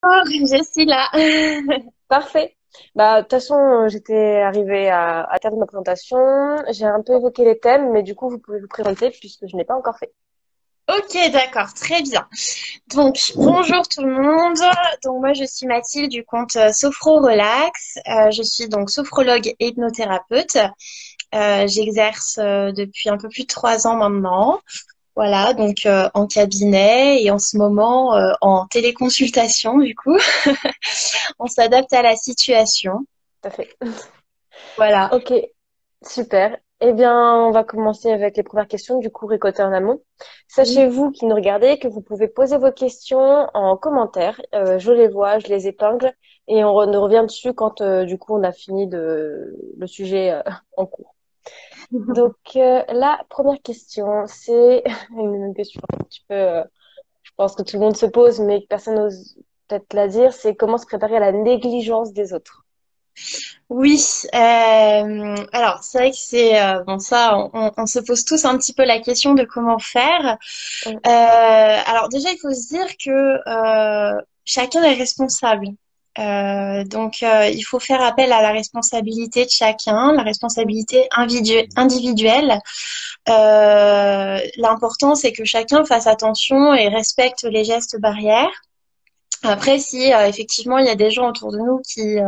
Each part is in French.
Oh, je suis là. Parfait. Bah, de toute façon, j'étais arrivée à terme de ma présentation. J'ai un peu évoqué les thèmes, mais du coup, vous pouvez vous présenter puisque je n'ai pas encore fait. Ok, d'accord, très bien. Donc, bonjour tout le monde. Donc, moi, je suis Mathilde du compte Sophro Relax. Je suis donc sophrologue et hypnothérapeute. J'exerce depuis un peu plus de 3 ans maintenant. Voilà, donc en cabinet et en ce moment en téléconsultation, du coup. On s'adapte à la situation. Tout à fait. Voilà. Ok, super. Eh bien, on va commencer avec les premières questions, du coup, récoltées en amont. Sachez-vous qui nous regardez que vous pouvez poser vos questions en commentaire. Je les vois, je les épingle et on revient dessus quand, du coup, on a fini le sujet en cours. Donc, la première question, c'est une question un petit peu, je pense que tout le monde se pose, mais que personne n'ose peut-être la dire, c'est comment se préparer à la négligence des autres. Oui, alors c'est vrai que c'est bon ça, on se pose tous un petit peu la question de comment faire. Mm, Alors déjà, il faut se dire que chacun est responsable. Donc il faut faire appel à la responsabilité de chacun, la mm, responsabilité individuelle. L'important, c'est que chacun fasse attention et respecte les gestes barrières. Après, si effectivement il y a des gens autour de nous qui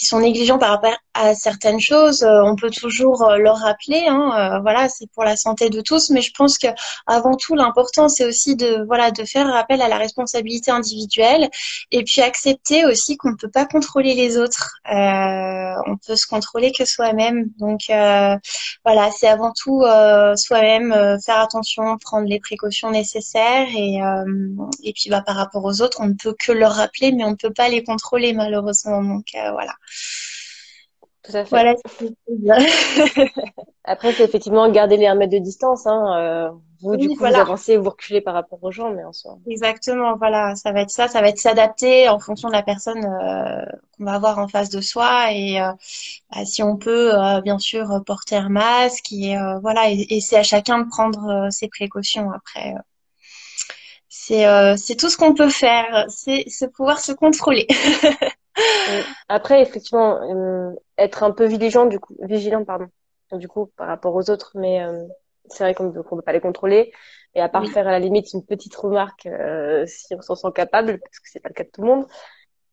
sont négligents par rapport à certaines choses, on peut toujours leur rappeler, hein, voilà, c'est pour la santé de tous, mais je pense que avant tout, l'important, c'est aussi de, voilà, de faire appel à la responsabilité individuelle et puis accepter aussi qu'on ne peut pas contrôler les autres. On peut se contrôler que soi-même. Donc, voilà, c'est avant tout soi-même, faire attention, prendre les précautions nécessaires et puis bah, par rapport aux autres, on ne peut que leur rappeler, mais on ne peut pas les contrôler malheureusement. Donc voilà. tout à fait. Voilà ce que je peux dire. Après, c'est effectivement garder les 1 mètre de distance, hein. Vous, du Oui, coup, vous voilà, avancez, vous reculez par rapport aux gens, mais en soi. exactement. Voilà, ça va être ça. Ça va être s'adapter en fonction de la personne qu'on va avoir en face de soi. Et bah, si on peut, bien sûr, porter un masque. Et voilà, et c'est à chacun de prendre ses précautions après. C'est tout ce qu'on peut faire. C'est pouvoir se contrôler. Mm. Après, effectivement, être un peu vigilant, pardon, du coup, par rapport aux autres, mais c'est vrai qu'on peut pas les contrôler. Et à part Oui, faire à la limite une petite remarque si on s'en sent capable, parce que c'est pas le cas de tout le monde.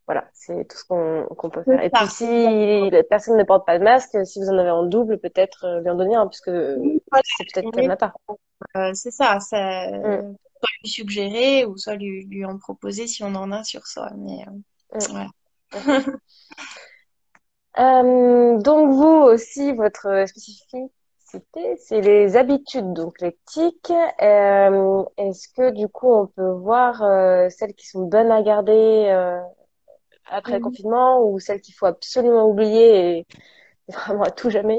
Voilà, c'est tout ce qu'on peut c'est faire. Et puis ça. si la personne ne porte pas de masque, si vous en avez en double, peut-être lui en donner un, puisque Oui, voilà. c'est peut-être qu'elle Et, n'a pas. c'est ça. Ça Mm, soit lui suggérer ou soit lui en proposer si on en a sur soi. Mais mm, voilà. tout à fait. Donc vous aussi, votre spécificité, c'est les habitudes, donc les tics. Est-ce que du coup, on peut voir celles qui sont bonnes à garder après le confinement ou celles qu'il faut absolument oublier et vraiment à tout jamais?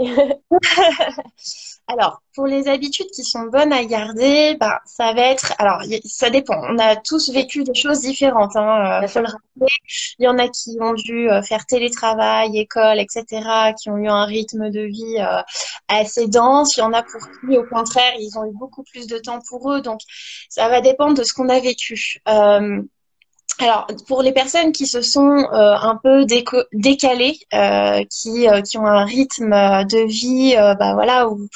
Alors, pour les habitudes qui sont bonnes à garder, bah, ça va être. Alors, ça dépend. On a tous vécu des choses différentes. Bien Faut sûr. le rappeler. Il y en a qui ont dû faire télétravail, école, etc., qui ont eu un rythme de vie assez dense. Il y en a pour qui, au contraire, ils ont eu beaucoup plus de temps pour eux. Donc, ça va dépendre de ce qu'on a vécu. Alors, pour les personnes qui se sont un peu décalées, qui ont un rythme de vie, bah voilà, où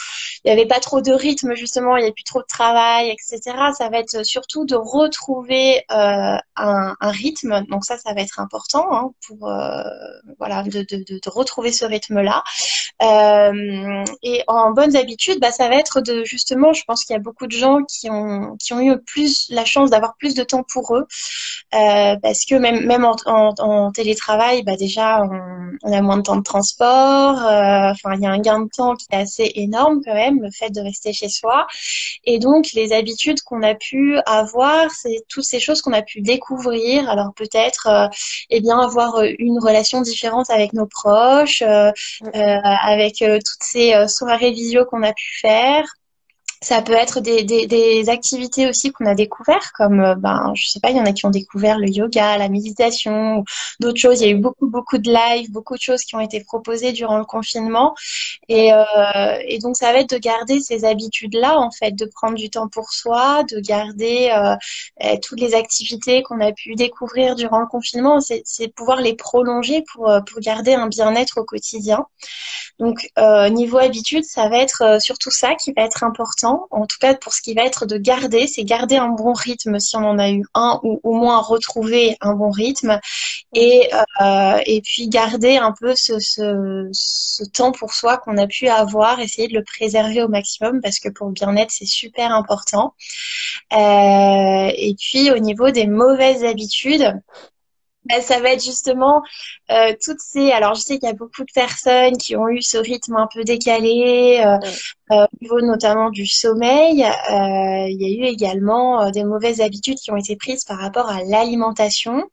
il n'y avait pas trop de rythme justement, il n'y avait plus trop de travail, etc. Ça va être surtout de retrouver un rythme. Donc ça va être important hein, pour voilà de retrouver ce rythme-là. Et en bonnes habitudes, bah, ça va être de justement, je pense qu'il y a beaucoup de gens qui ont eu plus la chance d'avoir plus de temps pour eux parce que même en télétravail, bah déjà, on a moins de temps de transport. Enfin, il y a un gain de temps qui est assez énorme quand même, le fait de rester chez soi. Et donc, les habitudes qu'on a pu avoir, c'est toutes ces choses qu'on a pu découvrir. Alors peut-être, eh bien, avoir une relation différente avec nos proches, Mm, avec toutes ces soirées visio qu'on a pu faire Ça peut être des activités aussi qu'on a découvert, comme, je sais pas, il y en a qui ont découvert le yoga, la méditation, ou d'autres choses. Il y a eu beaucoup de lives, beaucoup de choses qui ont été proposées durant le confinement. Et donc, ça va être de garder ces habitudes-là, en fait, de prendre du temps pour soi, de garder toutes les activités qu'on a pu découvrir durant le confinement. C'est pouvoir les prolonger pour garder un bien-être au quotidien. Donc, niveau habitude, ça va être surtout ça qui va être important. En tout cas, pour ce qui va être de garder, c'est garder un bon rythme si on en a eu un, ou au moins retrouver un bon rythme. Et puis garder un peu ce temps pour soi qu'on a pu avoir, essayer de le préserver au maximum parce que pour le bien-être, c'est super important. Et puis au niveau des mauvaises habitudes, ça va être justement toutes ces... Alors, je sais qu'il y a beaucoup de personnes qui ont eu ce rythme un peu décalé, Mm. au niveau notamment du sommeil. Il y a eu également des mauvaises habitudes qui ont été prises par rapport à l'alimentation.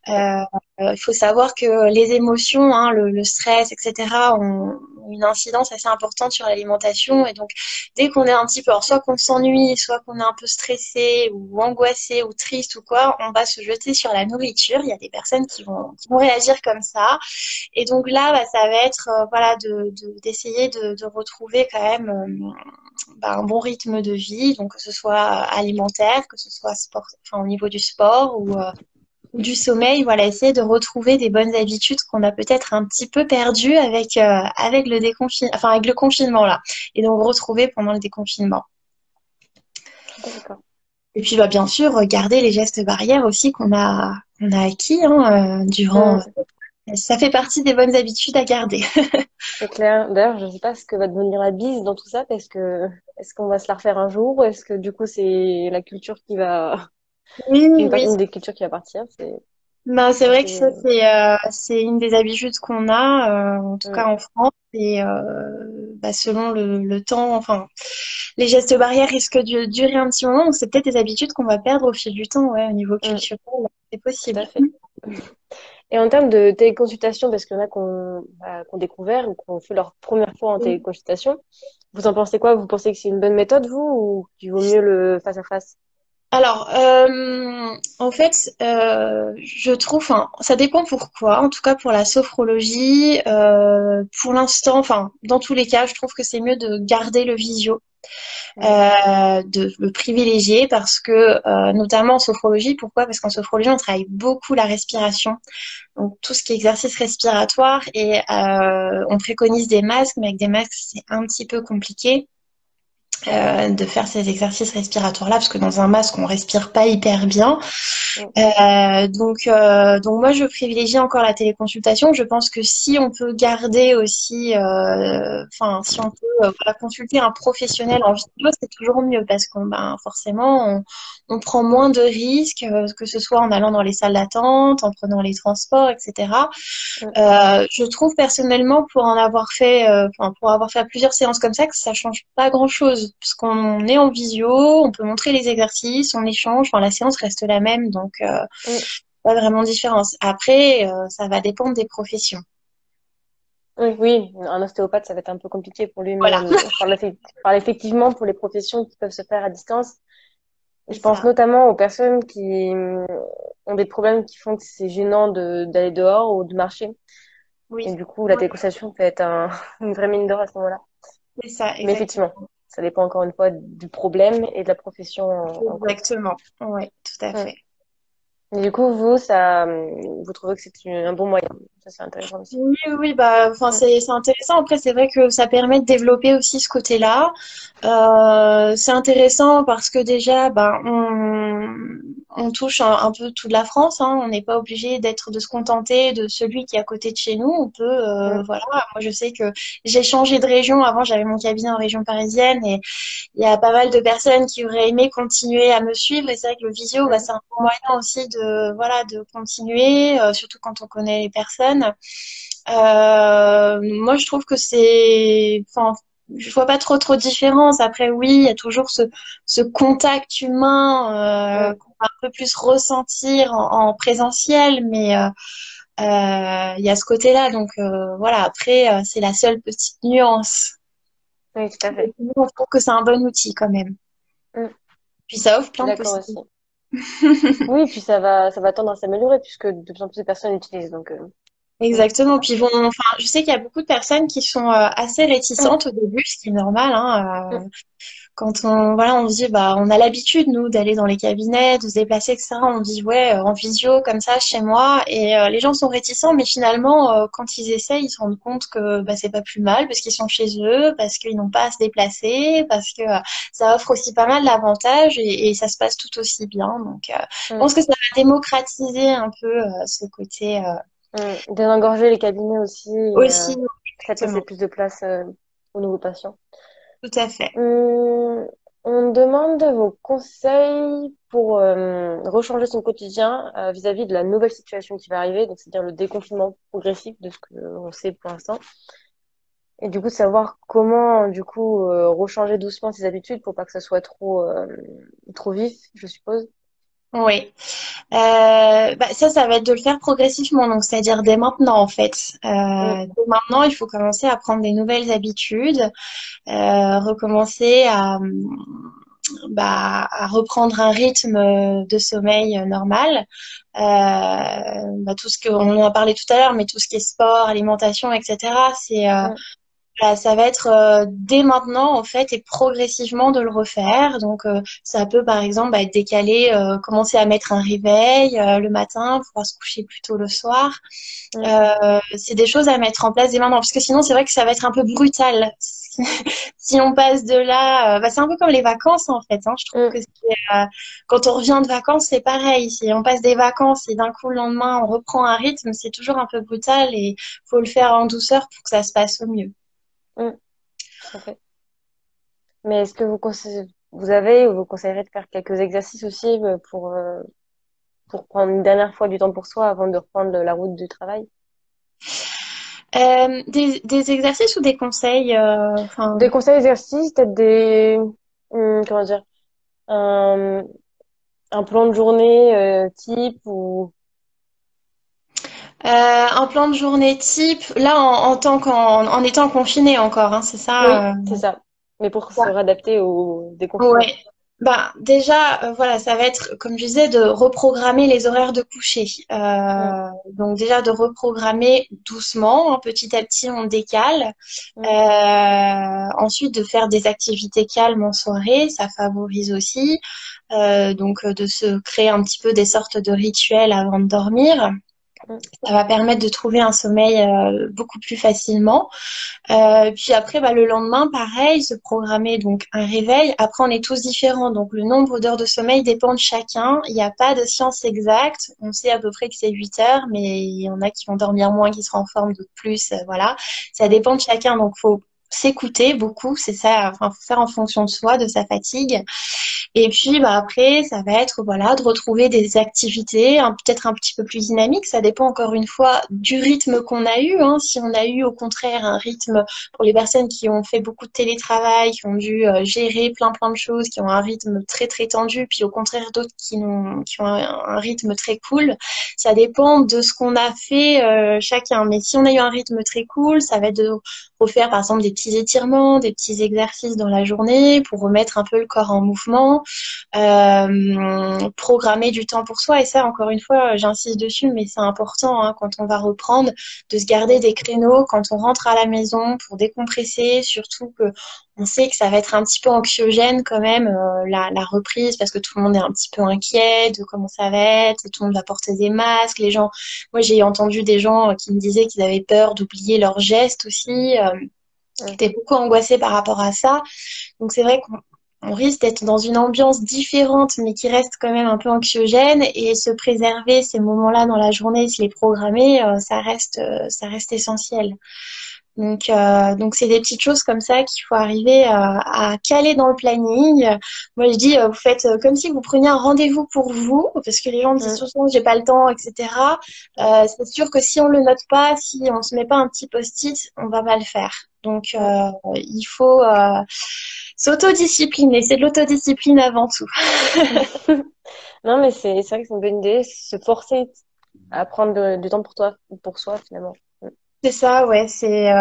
Il faut savoir que les émotions, hein, le stress, etc., ont une incidence assez importante sur l'alimentation. Et donc, dès qu'on est un petit peu, alors, soit qu'on s'ennuie, soit qu'on est un peu stressé ou angoissé ou triste ou quoi, on va se jeter sur la nourriture. Il y a des personnes qui vont réagir comme ça. Et donc là, ça va être voilà, d'essayer de retrouver quand même un bon rythme de vie, donc que ce soit alimentaire, que ce soit sport, enfin, au niveau du sport ou du sommeil, voilà, essayer de retrouver des bonnes habitudes qu'on a peut-être un petit peu perdues avec le enfin avec le confinement là, et donc retrouver pendant le déconfinement. D'accord. Et puis bien sûr, garder les gestes barrières aussi qu'on a acquis durant. Mm. Ça fait partie des bonnes habitudes à garder. C'est clair. D'ailleurs, je ne sais pas ce que va devenir la bise dans tout ça, parce que est-ce qu'on va se la refaire un jour, ou est-ce que du coup c'est la culture qui va, Oui, oui. une des cultures qui va partir, C'est vrai que assez. ça, c'est une des habitudes qu'on a, en tout cas Mm. en France. Et selon le temps, enfin, les gestes barrières risquent de durer un petit moment. Donc, c'est peut-être des habitudes qu'on va perdre au fil du temps, ouais, au niveau Mm. culturel. C'est Tout possible. à fait. Et en termes de téléconsultation, parce qu'il y en a qu'on découvert ou qu'on fait leur première fois en téléconsultation, vous en pensez quoi? Vous pensez que c'est une bonne méthode, vous, ou qu'il vaut mieux le face à face? Alors, en fait, je trouve, enfin, ça dépend pourquoi. En tout cas, pour la sophrologie, pour l'instant, enfin, dans tous les cas, je trouve que c'est mieux de garder le visio. Mm. De le privilégier parce que, notamment en sophrologie, pourquoi? Parce qu'en sophrologie, on travaille beaucoup la respiration, donc tout ce qui est exercice respiratoire et on préconise des masques, mais avec des masques, c'est un petit peu compliqué. De faire ces exercices respiratoires-là, parce que dans un masque, on respire pas hyper bien. Mm. Donc moi, je privilégie encore la téléconsultation. Je pense que si on peut garder aussi, enfin, si on peut voilà, consulter un professionnel en vidéo, c'est toujours mieux parce qu'on, forcément, on prend moins de risques, que ce soit en allant dans les salles d'attente, en prenant les transports, etc. Mm. Je trouve personnellement, pour avoir fait plusieurs séances comme ça, que ça change pas grand-chose, parce qu'on est en visio, on peut montrer les exercices, on échange, enfin la séance reste la même, donc Mm. pas vraiment de différence. Après, ça va dépendre des professions. Oui, oui, un ostéopathe, ça va être un peu compliqué pour lui, mais Voilà, je parle effectivement pour les professions qui peuvent se faire à distance. c'est Je pense ça. notamment aux personnes qui ont des problèmes qui font que c'est gênant d'aller dehors ou de marcher. Oui, Et du coup, la déconsection peut être une vraie mine d'or à ce moment-là. c'est ça, Mais exactement. effectivement, ça dépend encore une fois du problème et de la profession en cause. Exactement. Oui, tout à Mm. fait. Et du coup, vous trouvez que c'est un bon moyen. Ça, c'est intéressant aussi. Oui, oui, oui, enfin, Mm. c'est intéressant. Après, c'est vrai que ça permet de développer aussi ce côté-là. C'est intéressant parce que déjà, on touche un peu toute la France, hein. On n'est pas obligé de se contenter de celui qui est à côté de chez nous. On peut, Mm. voilà. Moi, je sais que j'ai changé de région. Avant, j'avais mon cabinet en région parisienne et il y a pas mal de personnes qui auraient aimé continuer à me suivre. Et c'est vrai que le visio, Mm. c'est un bon moyen aussi voilà, de continuer, surtout quand on connaît les personnes. Moi, je trouve que enfin, je vois pas trop de différence. Après, oui, il y a toujours ce contact humain Mm. qu'on va un peu plus ressentir en présentiel, mais il y a ce côté-là. Donc voilà. Après, c'est la seule petite nuance. Oui, tout à fait. On trouve que c'est un bon outil quand même. Mm. Puis ça offre Je suis plein de d'accord aussi. possibilités. Oui, puis ça va tendre à s'améliorer puisque de plus en plus de personnes l'utilisent. Donc, c'est Exactement. bien. Puis bon, enfin, je sais qu'il y a beaucoup de personnes qui sont assez Mm, réticentes au début, ce qui est normal, hein. mm, Quand on se dit, bah, on a l'habitude, nous, d'aller dans les cabinets, de se déplacer, etc. On dit, ouais, en visio, comme ça, chez moi. Et les gens sont réticents, mais finalement, quand ils essayent, ils se rendent compte que bah, c'est pas plus mal, parce qu'ils sont chez eux, parce qu'ils n'ont pas à se déplacer, parce que ça offre aussi pas mal d'avantages et ça se passe tout aussi bien. Donc, je mm, pense que ça va démocratiser un peu ce côté Désengorger les cabinets aussi et aussi. peut-être laisser Exactement, plus de place aux nouveaux patients. tout à fait. Hum, on demande vos conseils pour rechanger son quotidien vis-à-vis de la nouvelle situation qui va arriver, donc c'est-à-dire le déconfinement progressif de ce que on sait pour l'instant. Et du coup, savoir comment du coup rechanger doucement ses habitudes pour pas que ça soit trop vif, je suppose. Oui. Bah, ça va être de le faire progressivement, donc c'est-à-dire dès maintenant en fait. Hum, Dès maintenant, il faut commencer à prendre des nouvelles habitudes, recommencer à reprendre un rythme de sommeil normal. Tout ce que on en a parlé tout à l'heure, mais tout ce qui est sport, alimentation, etc. hum, Ça va être dès maintenant en fait et progressivement de le refaire. Donc ça peut par exemple être décalé, commencer à mettre un réveil le matin, pouvoir se coucher plus tôt le soir. hum, C'est des choses à mettre en place dès maintenant parce que sinon c'est vrai que ça va être un peu brutal. Si on passe de là, c'est un peu comme les vacances en fait. Hein. Je trouve hum, que quand on revient de vacances c'est pareil. Si on passe des vacances et d'un coup le lendemain on reprend un rythme, c'est toujours un peu brutal et faut le faire en douceur pour que ça se passe au mieux. hum, tout à fait. Mais est-ce que vous avez ou vous conseillerez de faire quelques exercices aussi pour prendre une dernière fois du temps pour soi avant de reprendre la route du travail? Des exercices ou des conseils, Des conseils exercices, peut-être comment dire, un, un plan de journée type ou un plan de journée type, là en tant en étant confiné encore, hein, c'est oui, ça. c'est ça. Mais pour se réadapter au déconfinement. Ouais. Bah, déjà, voilà, ça va être, comme je disais, de reprogrammer les horaires de coucher. Mm, Donc déjà de reprogrammer doucement, hein, petit à petit, on décale. mm, Ensuite, de faire des activités calmes en soirée, ça favorise aussi. De se créer un petit peu des sortes de rituels avant de dormir. mm, Ça va permettre de trouver un sommeil beaucoup plus facilement. Puis après, bah, le lendemain, pareil, se programmer donc un réveil. Après, on est tous différents, donc le nombre d'heures de sommeil dépend de chacun. Il n'y a pas de science exacte. On sait à peu près que c'est 8 heures, mais il y en a qui vont dormir moins, qui seront en forme, d'autres plus. Voilà, ça mm, dépend de chacun. Donc, faut s'écouter beaucoup, c'est ça. Enfin, faut faire en fonction de soi, de sa fatigue. Et puis bah, après, ça va être voilà, de retrouver des activités peut-être un petit peu plus dynamiques. Ça dépend encore une fois du rythme qu'on a eu. Hein. Si on a eu au contraire un rythme pour les personnes qui ont fait beaucoup de télétravail, qui ont dû gérer plein de choses, qui ont un rythme très très tendu, puis au contraire d'autres qui ont un rythme très cool. Ça dépend de ce qu'on a fait chacun. Mais si on a eu un rythme très cool, ça va être de refaire par exemple des petits étirements, des petits exercices dans la journée pour remettre un peu le corps en mouvement, programmer du temps pour soi. Et ça, encore une fois, j'insiste dessus, mais c'est important hein, quand on va reprendre de se garder des créneaux quand on rentre à la maison pour décompresser, surtout que on sait que ça va être un petit peu anxiogène quand même la reprise parce que tout le monde est un petit peu inquiet de comment ça va être, tout le monde va porter des masques, les gens. Moi, j'ai entendu des gens qui me disaient qu'ils avaient peur d'oublier leurs gestes aussi, qui mm. étaient beaucoup angoissés par rapport à ça. Donc c'est vrai qu'on risque d'être dans une ambiance différente, mais qui reste quand même un peu anxiogène, et se préserver ces moments-là dans la journée, se les programmer, ça reste essentiel. Donc c'est des petites choses comme ça qu'il faut arriver à caler dans le planning. Moi je dis, vous faites comme si vous preniez un rendez-vous pour vous, parce que les gens me disent Mm. souvent j'ai pas le temps, etc. C'est sûr que si on le note pas, si on se met pas un petit post-it, on va pas le faire. Donc Mm. il faut s'autodiscipliner. C'est de l'autodiscipline avant tout. Non, mais c'est vrai que c'est une bonne idée, se forcer à prendre du temps pour toi, pour soi finalement. Mm. C'est ça, ouais, c'est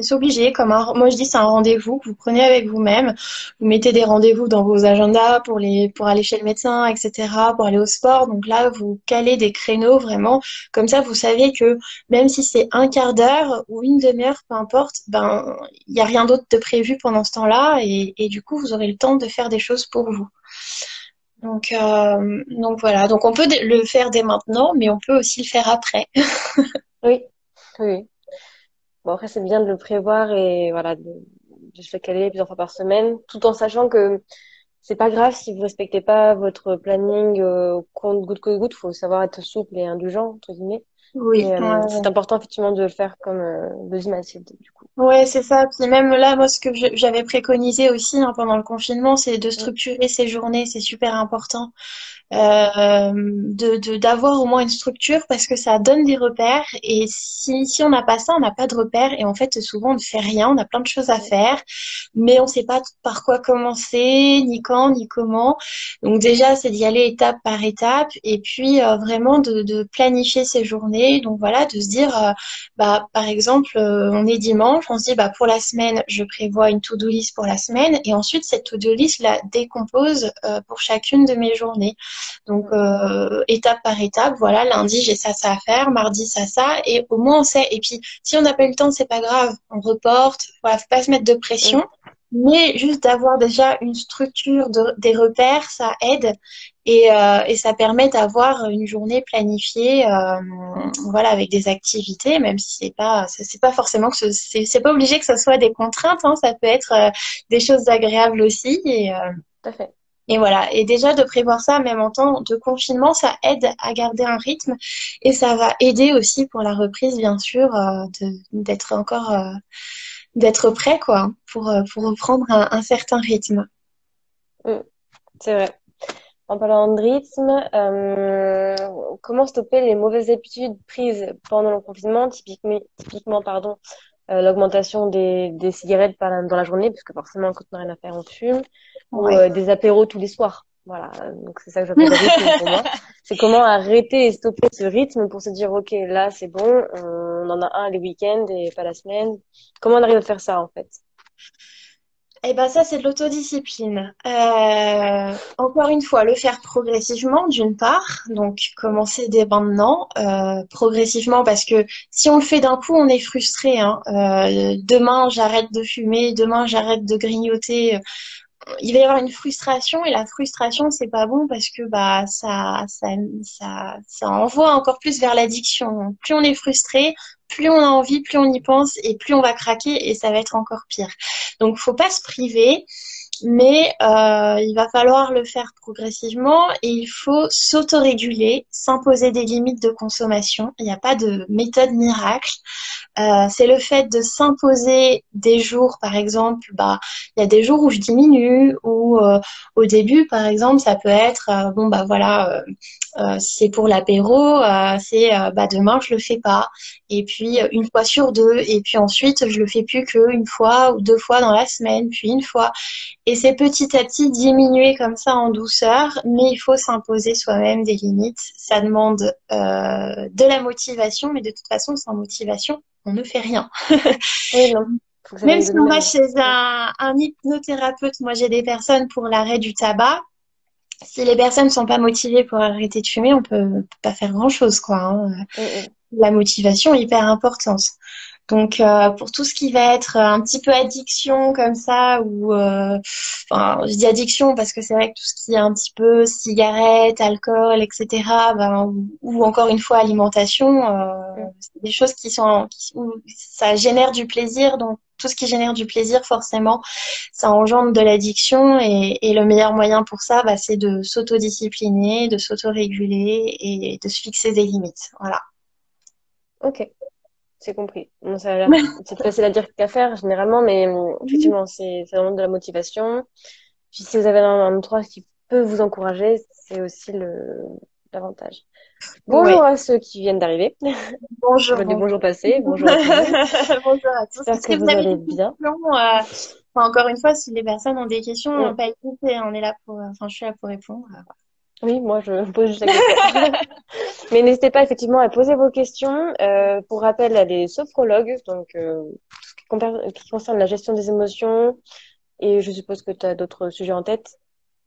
s'obliger moi je dis c'est un rendez-vous que vous prenez avec vous-même. Vous mettez des rendez-vous dans vos agendas pour aller chez le médecin, etc., pour aller au sport. Donc là, vous calez des créneaux vraiment. Comme ça, vous savez que même si c'est un quart d'heure ou une demi-heure, peu importe, ben il y a rien d'autre de prévu pendant ce temps-là et du coup, vous aurez le temps de faire des choses pour vous. Donc voilà. Donc on peut le faire dès maintenant, mais on peut aussi le faire après. Oui, oui. Bon, après, c'est bien de le prévoir et voilà, de se le caler plusieurs fois par semaine, tout en sachant que c'est pas grave si vous respectez pas votre planning au compte goutte que goutte. Faut savoir être souple et indulgent, entre guillemets. Oui. Mais c'est Ouais. important, effectivement, de le faire comme le dit Mathilde, du coup. Ouais, c'est ça. Puis même là, moi, ce que j'avais préconisé aussi pendant le confinement, c'est de Mm. structurer ses journées. C'est super important d'avoir au moins une structure parce que ça donne des repères. Et si on n'a pas ça, on n'a pas de repères. Et en fait, souvent, on ne fait rien. On a plein de choses à faire, mais on ne sait pas par quoi commencer, ni quand, ni comment. Donc déjà, c'est d'y aller étape par étape. Et puis, vraiment de planifier ses journées. Donc voilà, de se dire, bah, par exemple, on est dimanche, on se dit, bah, pour la semaine, je prévois une to-do list pour la semaine. Et ensuite, cette to-do list, la décompose pour chacune de mes journées. Donc, Mm. étape par étape, voilà, lundi, j'ai ça à faire, mardi, ça, et au moins on sait. Et puis, si on n'a pas eu le temps, c'est pas grave, on reporte, voilà, faut pas se mettre de Mm. pression, mais juste d'avoir déjà une structure, des repères, ça aide. Et ça permet d'avoir une journée planifiée, voilà, avec des activités, même si c'est pas forcément c'est pas obligé que ce soit des contraintes, hein, ça peut être des choses agréables aussi. Tout à fait. Et voilà, et déjà de prévoir ça, même en temps de confinement, ça aide à garder un rythme et ça va aider aussi pour la reprise, bien sûr, d'être encore, d'être prêt, quoi, pour reprendre un certain rythme. Mm. C'est vrai. En parlant de rythme, comment stopper les mauvaises habitudes prises pendant le confinement, typiquement, pardon, l'augmentation des cigarettes dans la journée, parce que forcément, quand on n'a rien à faire, on fume, ou Ouais. des apéros tous les soirs. Voilà, donc c'est ça que j'appelle le rythme pour moi. C'est comment arrêter et stopper ce rythme pour se dire, OK, là, c'est bon, on en a un les week-ends et pas la semaine. Comment on arrive à faire ça, en fait? Eh ben ça, c'est de l'autodiscipline. Encore une fois, le faire progressivement, d'une part. Donc, commencer dès maintenant, progressivement, parce que si on le fait d'un coup, on est frustré, hein. Demain, j'arrête de fumer, demain, j'arrête de grignoter. Il va y avoir une frustration et la frustration, c'est pas bon parce que bah ça envoie encore plus vers l'addiction. Plus on est frustré, plus on a envie, plus on y pense et plus on va craquer et ça va être encore pire. Donc faut pas se priver, mais il va falloir le faire progressivement et il faut s'autoréguler, s'imposer des limites de consommation. Il n'y a pas de méthode miracle. C'est le fait de s'imposer des jours, par exemple, bah, il y a des jours où je diminue, ou au début, par exemple, ça peut être, bon, bah voilà, si c'est pour l'apéro, c'est, bah demain, je le fais pas. Et puis, une fois sur deux, et puis ensuite, je le fais plus qu'une fois ou deux fois dans la semaine, puis une fois. Et c'est petit à petit diminuer comme ça en douceur, mais il faut s'imposer soi-même des limites. Ça demande de la motivation, mais de toute façon, sans motivation, on ne fait rien. Oui, non, faut que ça Même vienne de si on va nous-mêmes. chez un hypnothérapeute, moi j'ai des personnes pour l'arrêt du tabac. Si les personnes ne sont pas motivées pour arrêter de fumer, on peut pas faire grand-chose, quoi, hein. Mm, mm. La motivation est hyper importante. Donc pour tout ce qui va être un petit peu addiction comme ça ou enfin je dis addiction parce que c'est vrai que tout ce qui est un petit peu cigarette, alcool, etc. Ben, ou encore une fois alimentation, Mm. c'est des choses où ça génère du plaisir. Donc tout ce qui génère du plaisir forcément ça engendre de l'addiction et le meilleur moyen pour ça bah, c'est de s'autodiscipliner, de s'autoréguler et de se fixer des limites. Voilà. Ok. C'est compris. Bon, ça a l'air, c'est plus facile à dire qu'à faire généralement, mais effectivement, c'est vraiment de la motivation. Puis si vous avez un entourage qui peut vous encourager, c'est aussi l'avantage. Bonjour Ouais. à ceux qui viennent d'arriver. Bonjour, Enfin, du bonjour. bonjour passé, bonjour à tout le monde. Bonjour à tous. J'espère que Si vous vous avez allez des bien. questions, enfin, encore une fois, si les personnes ont des questions, Mm. pas hésiter, on est là pour, enfin, je suis là pour répondre. Oui, moi je pose juste la question. Mais n'hésitez pas effectivement à poser vos questions. Pour rappel, elle est sophrologue, donc tout ce qui concerne la gestion des émotions. Et je suppose que tu as d'autres sujets en tête.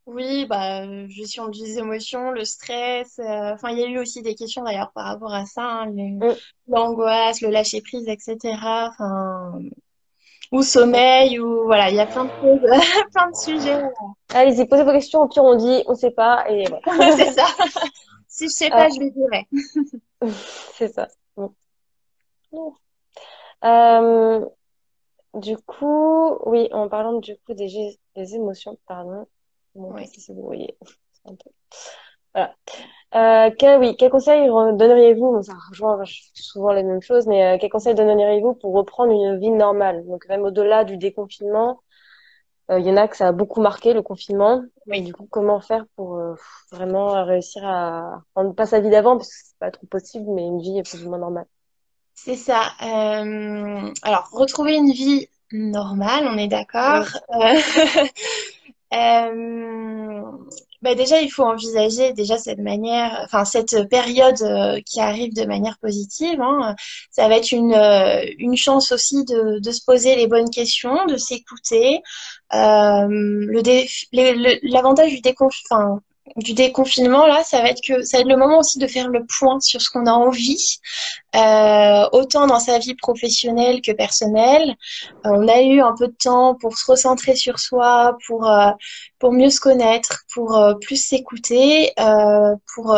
Oui, bah, gestion des émotions, le stress. Enfin, il y a eu aussi des questions d'ailleurs par rapport à ça, hein, Mm. l'angoisse, le lâcher prise, etc. Enfin, ou sommeil, ou voilà, il y a plein de choses, plein de sujets. Allez-y, posez vos questions. Au pire, on dit, on sait pas, et voilà. C'est ça. Si je sais Euh, pas, je le dirai. c'est ça. Bon. Euh, du coup, oui, en parlant du coup des émotions, pardon, mon Oui. PC s'est brouillé. C'est un peu- Voilà. Oui, quel conseil donneriez-vous, bon, ça rejoint souvent les mêmes choses, mais quel conseil donneriez-vous pour reprendre une vie normale? Donc même au-delà du déconfinement, il y en a que ça a beaucoup marqué le confinement. Oui. Du coup, comment faire pour vraiment réussir à prendre pas sa vie d'avant, parce que c'est pas trop possible, mais une vie plus ou moins normale. C'est ça. Alors, retrouver une vie normale, on est d'accord. Mm. Euh, bah déjà, il faut envisager déjà cette manière, enfin cette période qui arrive de manière positive, hein. Ça va être une chance aussi de se poser les bonnes questions, de s'écouter. L'avantage du déconfinement là, ça va être que ça va être le moment aussi de faire le point sur ce qu'on a envie, autant dans sa vie professionnelle que personnelle. On a eu un peu de temps pour se recentrer sur soi, pour mieux se connaître, pour plus s'écouter, pour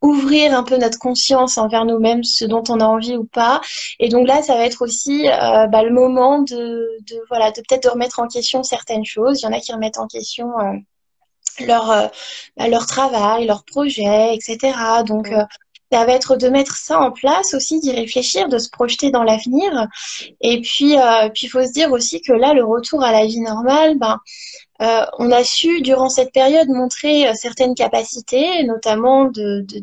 ouvrir un peu notre conscience envers nous-mêmes, ce dont on a envie ou pas. Et donc là, ça va être aussi le moment voilà, de peut-être de remettre en question certaines choses. Il y en a qui remettent en question leur travail, leur projet, etc. Donc, Mm. ça va être de mettre ça en place aussi, d'y réfléchir, de se projeter dans l'avenir. Et puis, il faut se dire aussi que là, le retour à la vie normale, ben, on a su, durant cette période, montrer certaines capacités, notamment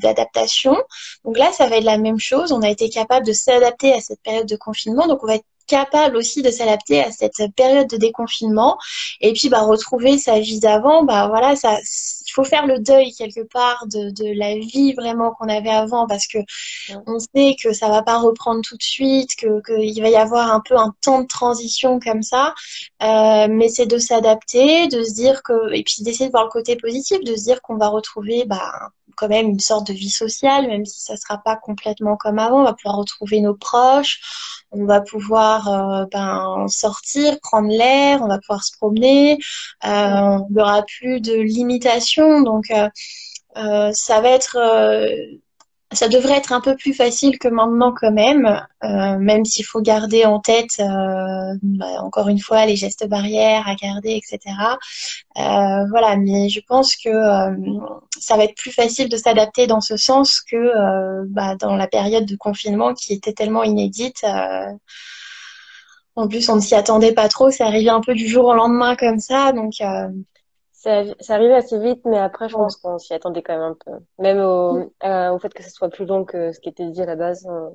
d'adaptation. Donc là, ça va être la même chose. On a été capable de s'adapter à cette période de confinement. Donc, on va être capable aussi de s'adapter à cette période de déconfinement. Et puis, bah, retrouver sa vie d'avant, bah, voilà, il faut faire le deuil quelque part de la vie vraiment qu'on avait avant parce que Mm. on sait que ça va pas reprendre tout de suite, qu'il va y avoir un peu un temps de transition comme ça. Mais c'est de s'adapter, de se dire que, et puis d'essayer de voir le côté positif, de se dire qu'on va retrouver bah, quand même une sorte de vie sociale, même si ça sera pas complètement comme avant. On va pouvoir retrouver nos proches, on va pouvoir sortir, prendre l'air, on va pouvoir se promener. Mm. Il n'y aura plus de limitations, donc ça va être ça devrait être un peu plus facile que maintenant quand même s'il faut garder en tête, encore une fois, les gestes barrières à garder, etc. Voilà, mais je pense que ça va être plus facile de s'adapter dans ce sens que dans la période de confinement qui était tellement inédite. En plus, on ne s'y attendait pas trop, c'est arrivé un peu du jour au lendemain comme ça, donc Ça arrivait assez vite, mais après, je voilà. pense qu'on s'y attendait quand même un peu. Même au fait que ce soit plus long que ce qui était dit à la base. On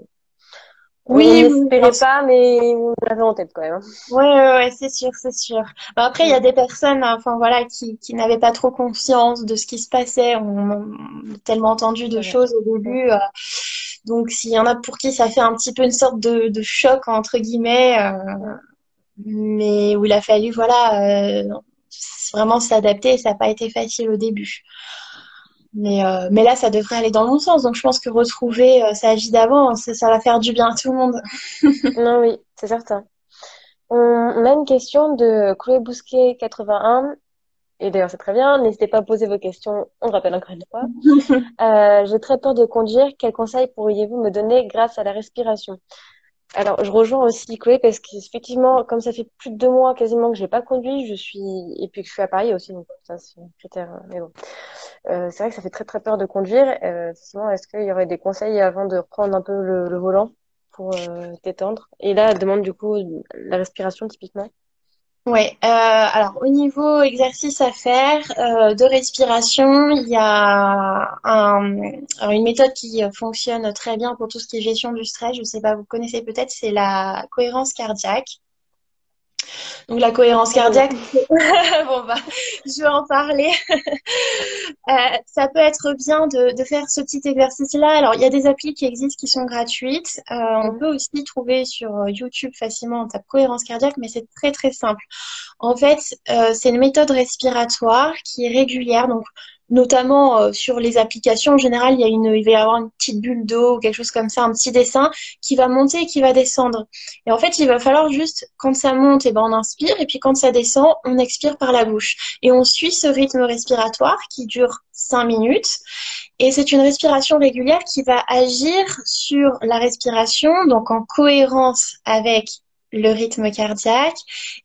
Oui, oui, bien n'espérait sûr. pas, mais on l'avait en tête quand même. Ouais, ouais, ouais, c'est sûr, c'est sûr. Bah, après, il y Mm. a des personnes, enfin voilà, qui n'avaient pas trop conscience de ce qui se passait. On a tellement entendu de C'est vrai. choses au Mm. début. Donc, s'il y en a pour qui ça fait un petit peu une sorte de choc, entre guillemets, Mm. mais où il a fallu, voilà, vraiment s'adapter et ça n'a pas été facile au début. Mais là, ça devrait aller dans le bon sens. Donc, je pense que retrouver sa vie d'avant, ça va faire du bien à tout le monde. Non, oui, c'est certain. On a une question de Chloé Bousquet 81. Et d'ailleurs, c'est très bien. N'hésitez pas à poser vos questions. On le rappelle encore une fois. J'ai très peur de conduire. Quels conseils pourriez-vous me donner grâce à la respiration? Alors, je rejoins aussi Chloé parce qu'effectivement, comme ça fait plus de 2 mois quasiment que j'ai pas conduit, et puis que je suis à Paris aussi, donc ça c'est un critère. Mais bon, c'est vrai que ça fait très très peur de conduire. Sinon, est-ce qu'il y aurait des conseils avant de reprendre un peu le volant pour t'étendre? Et là, elle demande du coup la respiration typiquement. Ouais, alors au niveau exercice à faire de respiration, il y a alors une méthode qui fonctionne très bien pour tout ce qui est gestion du stress. Je sais pas, vous connaissez peut-être, c'est la cohérence cardiaque. Donc la cohérence Oui. cardiaque, bon bah, je vais en parler. Ça peut être bien de faire ce petit exercice-là. Alors, il y a des applis qui existent qui sont gratuites. On Mhm. peut aussi trouver sur YouTube facilement, on tape cohérence cardiaque, mais c'est très très simple. En fait, c'est une méthode respiratoire qui est régulière, donc notamment sur les applications. En général, il va y avoir une petite bulle d'eau ou quelque chose comme ça, un petit dessin qui va monter et qui va descendre. Et en fait, il va falloir juste, quand ça monte, et ben on inspire, et puis quand ça descend, on expire par la bouche. Et on suit ce rythme respiratoire qui dure 5 minutes. Et c'est une respiration régulière qui va agir sur la respiration, donc en cohérence avec le rythme cardiaque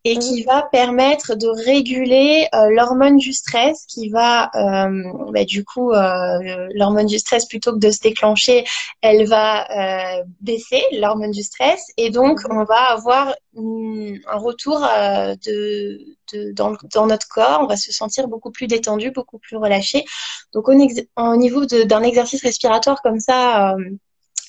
et Mhm. qui va permettre de réguler l'hormone du stress qui va du coup l'hormone du stress plutôt que de se déclencher elle va baisser l'hormone du stress et donc Mhm. on va avoir un retour dans notre corps, on va se sentir beaucoup plus détendu, beaucoup plus relâché. Donc au niveau d'un exercice respiratoire comme ça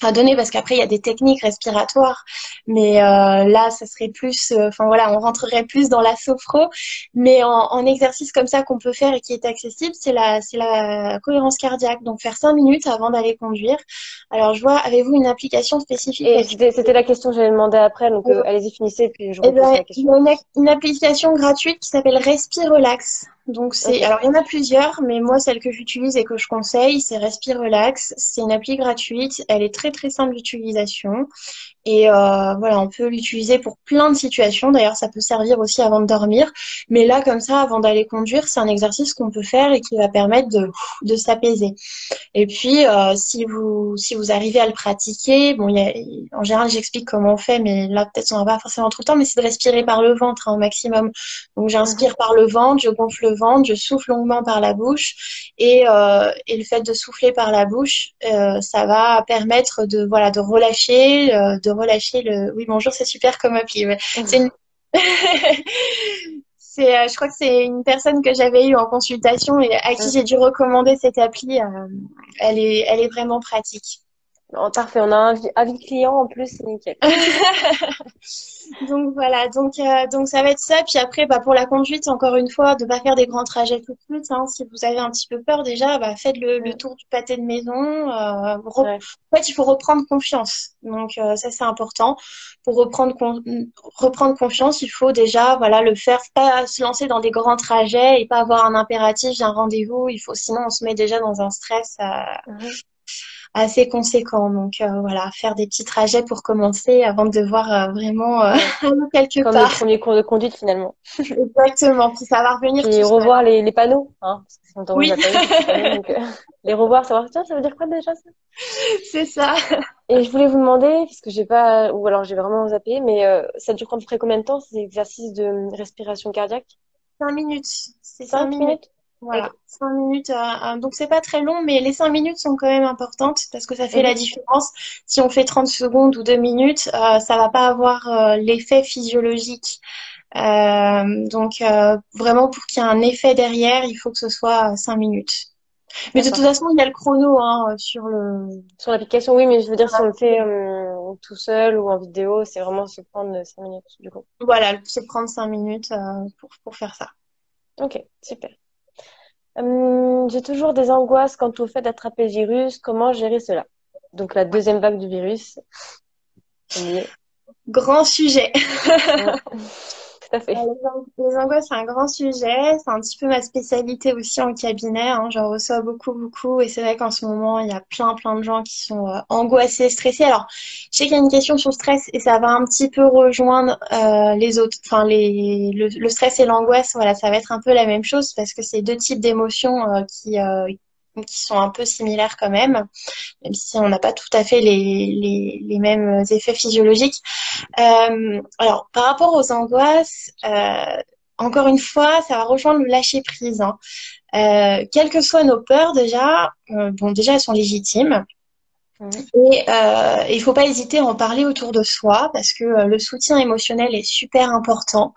à donner parce qu'après il y a des techniques respiratoires mais là ça serait plus enfin voilà on rentrerait plus dans la sophro mais en exercice comme ça qu'on peut faire et qui est accessible c'est la cohérence cardiaque donc faire 5 minutes avant d'aller conduire alors je vois avez-vous une application spécifique Et c'était la question que j'allais demander après, donc allez-y, finissez, puis je eh ben, reposerai la il y question. a une application gratuite qui s'appelle Respire Relax. Donc Ok. alors il y en a plusieurs, mais moi celle que j'utilise et que je conseille, c'est Respire Relax. C'est une appli gratuite, elle est très très simple d'utilisation. Et voilà, on peut l'utiliser pour plein de situations. D'ailleurs, ça peut servir aussi avant de dormir. Mais là, comme ça, avant d'aller conduire, c'est un exercice qu'on peut faire et qui va permettre de s'apaiser. Et puis, si vous arrivez à le pratiquer, bon, en général, j'explique comment on fait, mais là, peut-être on n'aura pas forcément trop de temps, mais c'est de respirer par le ventre au maximum. Donc, Mhm. j'inspire par le ventre, je gonfle le ventre, je souffle longuement par la bouche, et le fait de souffler par la bouche, ça va permettre voilà, de relâcher le. Oui, bonjour, c'est super comme appli. Ouais. C'est une je crois que c'est une personne que j'avais eue en consultation et à qui Mhm. j'ai dû recommander cette appli. Elle est vraiment pratique. Bon, parfait, on a un avis client en plus, c'est nickel. Donc voilà, donc ça va être ça. Puis après, bah, pour la conduite, encore une fois, de pas faire des grands trajets tout de suite. Hein. Si vous avez un petit peu peur déjà, bah, faites le Mhm. tour du pâté de maison. Ouais. En fait, il faut reprendre confiance. Donc ça, c'est important. Pour reprendre confiance, il faut déjà voilà le faire, pas se lancer dans des grands trajets et pas avoir un impératif, j'ai un rendez-vous. Il faut sinon on se met déjà dans un stress Mhm. assez conséquent. Donc voilà, faire des petits trajets pour commencer avant de devoir vraiment Ouais. aller quelque Comme le part. premier cours de conduite finalement. Exactement. Puis ça va revenir tout Puis seul. revoir les panneaux, hein, parce que si on t'envoie Oui, la panneau, c'est des panneaux, donc les revoir, savoir, tiens, ça veut dire quoi déjà ça? c'est ça. Et je voulais vous demander, parce que j'ai pas, ou alors j'ai vraiment zappé, mais ça dure à peu près combien de temps ces exercices de respiration cardiaque? 5 minutes. C'est 5 minutes. 5 minutes? Ok. Voilà, 5 minutes. Donc c'est pas très long, mais les 5 minutes sont quand même importantes parce que ça fait la Mhm. différence. Si on fait 30 secondes ou 2 minutes, ça va pas avoir l'effet physiologique. Donc vraiment pour qu'il y ait un effet derrière, il faut que ce soit 5 minutes. Mais de toute D'accord. façon, il y a le chrono hein, sur le. Sur l'application, oui, mais je veux dire, si on le fait tout seul ou en vidéo, c'est vraiment se prendre 5 minutes, du coup. Voilà, c'est prendre 5 minutes pour faire ça. Ok, super. J'ai toujours des angoisses quant au fait d'attraper le virus. Comment gérer cela? Donc, la Ouais. deuxième vague du virus, on y est. Grand sujet. Ouais, tout à fait. Les angoisses, c'est un grand sujet. C'est un petit peu ma spécialité aussi en cabinet. Hein. J'en reçois beaucoup, beaucoup. Et c'est vrai qu'en ce moment, il y a plein, plein de gens qui sont angoissés, stressés. Alors, je sais qu'il y a une question sur le stress et ça va un petit peu rejoindre les autres. Enfin, le stress et l'angoisse, voilà, ça va être un peu la même chose parce que c'est deux types d'émotions qui sont un peu similaires quand même si on n'a pas tout à fait les mêmes effets physiologiques. Alors, par rapport aux angoisses, encore une fois, ça va rejoindre le lâcher prise. Hein. Quelles que soient nos peurs, déjà, bon, déjà elles sont légitimes. Mhm. Et il faut pas hésiter à en parler autour de soi parce que le soutien émotionnel est super important.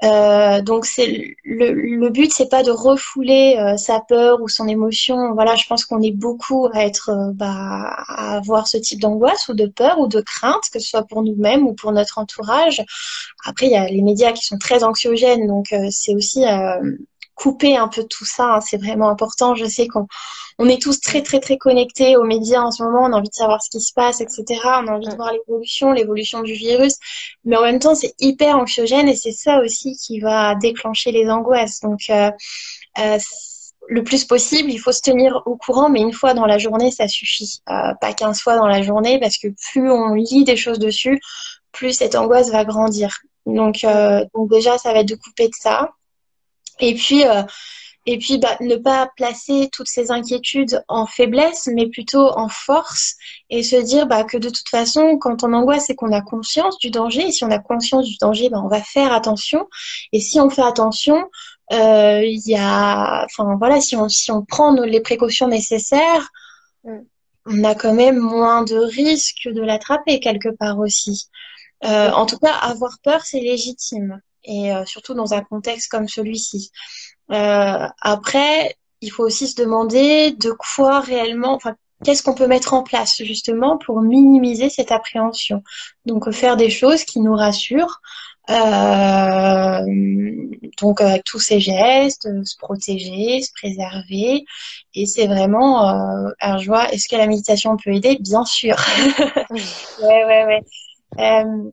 Donc le but, c'est pas de refouler sa peur ou son émotion. Voilà, je pense qu'on est beaucoup à être à avoir ce type d'angoisse ou de peur ou de crainte, que ce soit pour nous-mêmes ou pour notre entourage. Après, il y a les médias qui sont très anxiogènes, donc c'est aussi couper un peu de tout ça, hein, c'est vraiment important. Je sais qu'on est tous très Mm, très très connectés aux médias en ce moment. On a envie de savoir ce qui se passe, etc. On a envie de mm. voir l'évolution du virus, mais en même temps, c'est hyper anxiogène et c'est ça aussi qui va déclencher les angoisses. Donc, euh, le plus possible, il faut se tenir au courant, mais une fois dans la journée, ça suffit. Pas 15 fois dans la journée, parce que plus on lit des choses dessus, plus cette angoisse va grandir. Mm. Donc déjà, ça va être de couper de ça. Et puis, ne pas placer toutes ces inquiétudes en faiblesse, mais plutôt en force et se dire que de toute façon, quand on angoisse, c'est qu'on a conscience du danger. Et si on a conscience du danger, on va faire attention. Et si on fait attention, il y a, enfin voilà, si on prend les précautions nécessaires, Mm. on a quand même moins de risques de l'attraper quelque part aussi. Oui, En tout cas, avoir peur, c'est légitime. Et surtout dans un contexte comme celui-ci. Après, il faut aussi se demander de quoi réellement, enfin, qu'est-ce qu'on peut mettre en place justement pour minimiser cette appréhension. Donc, faire des choses qui nous rassurent. Euh, donc, avec tous ces gestes, se protéger, se préserver. Et c'est vraiment, alors je vois, est-ce que la méditation peut aider? Bien sûr. Ouais, ouais, ouais. Euh,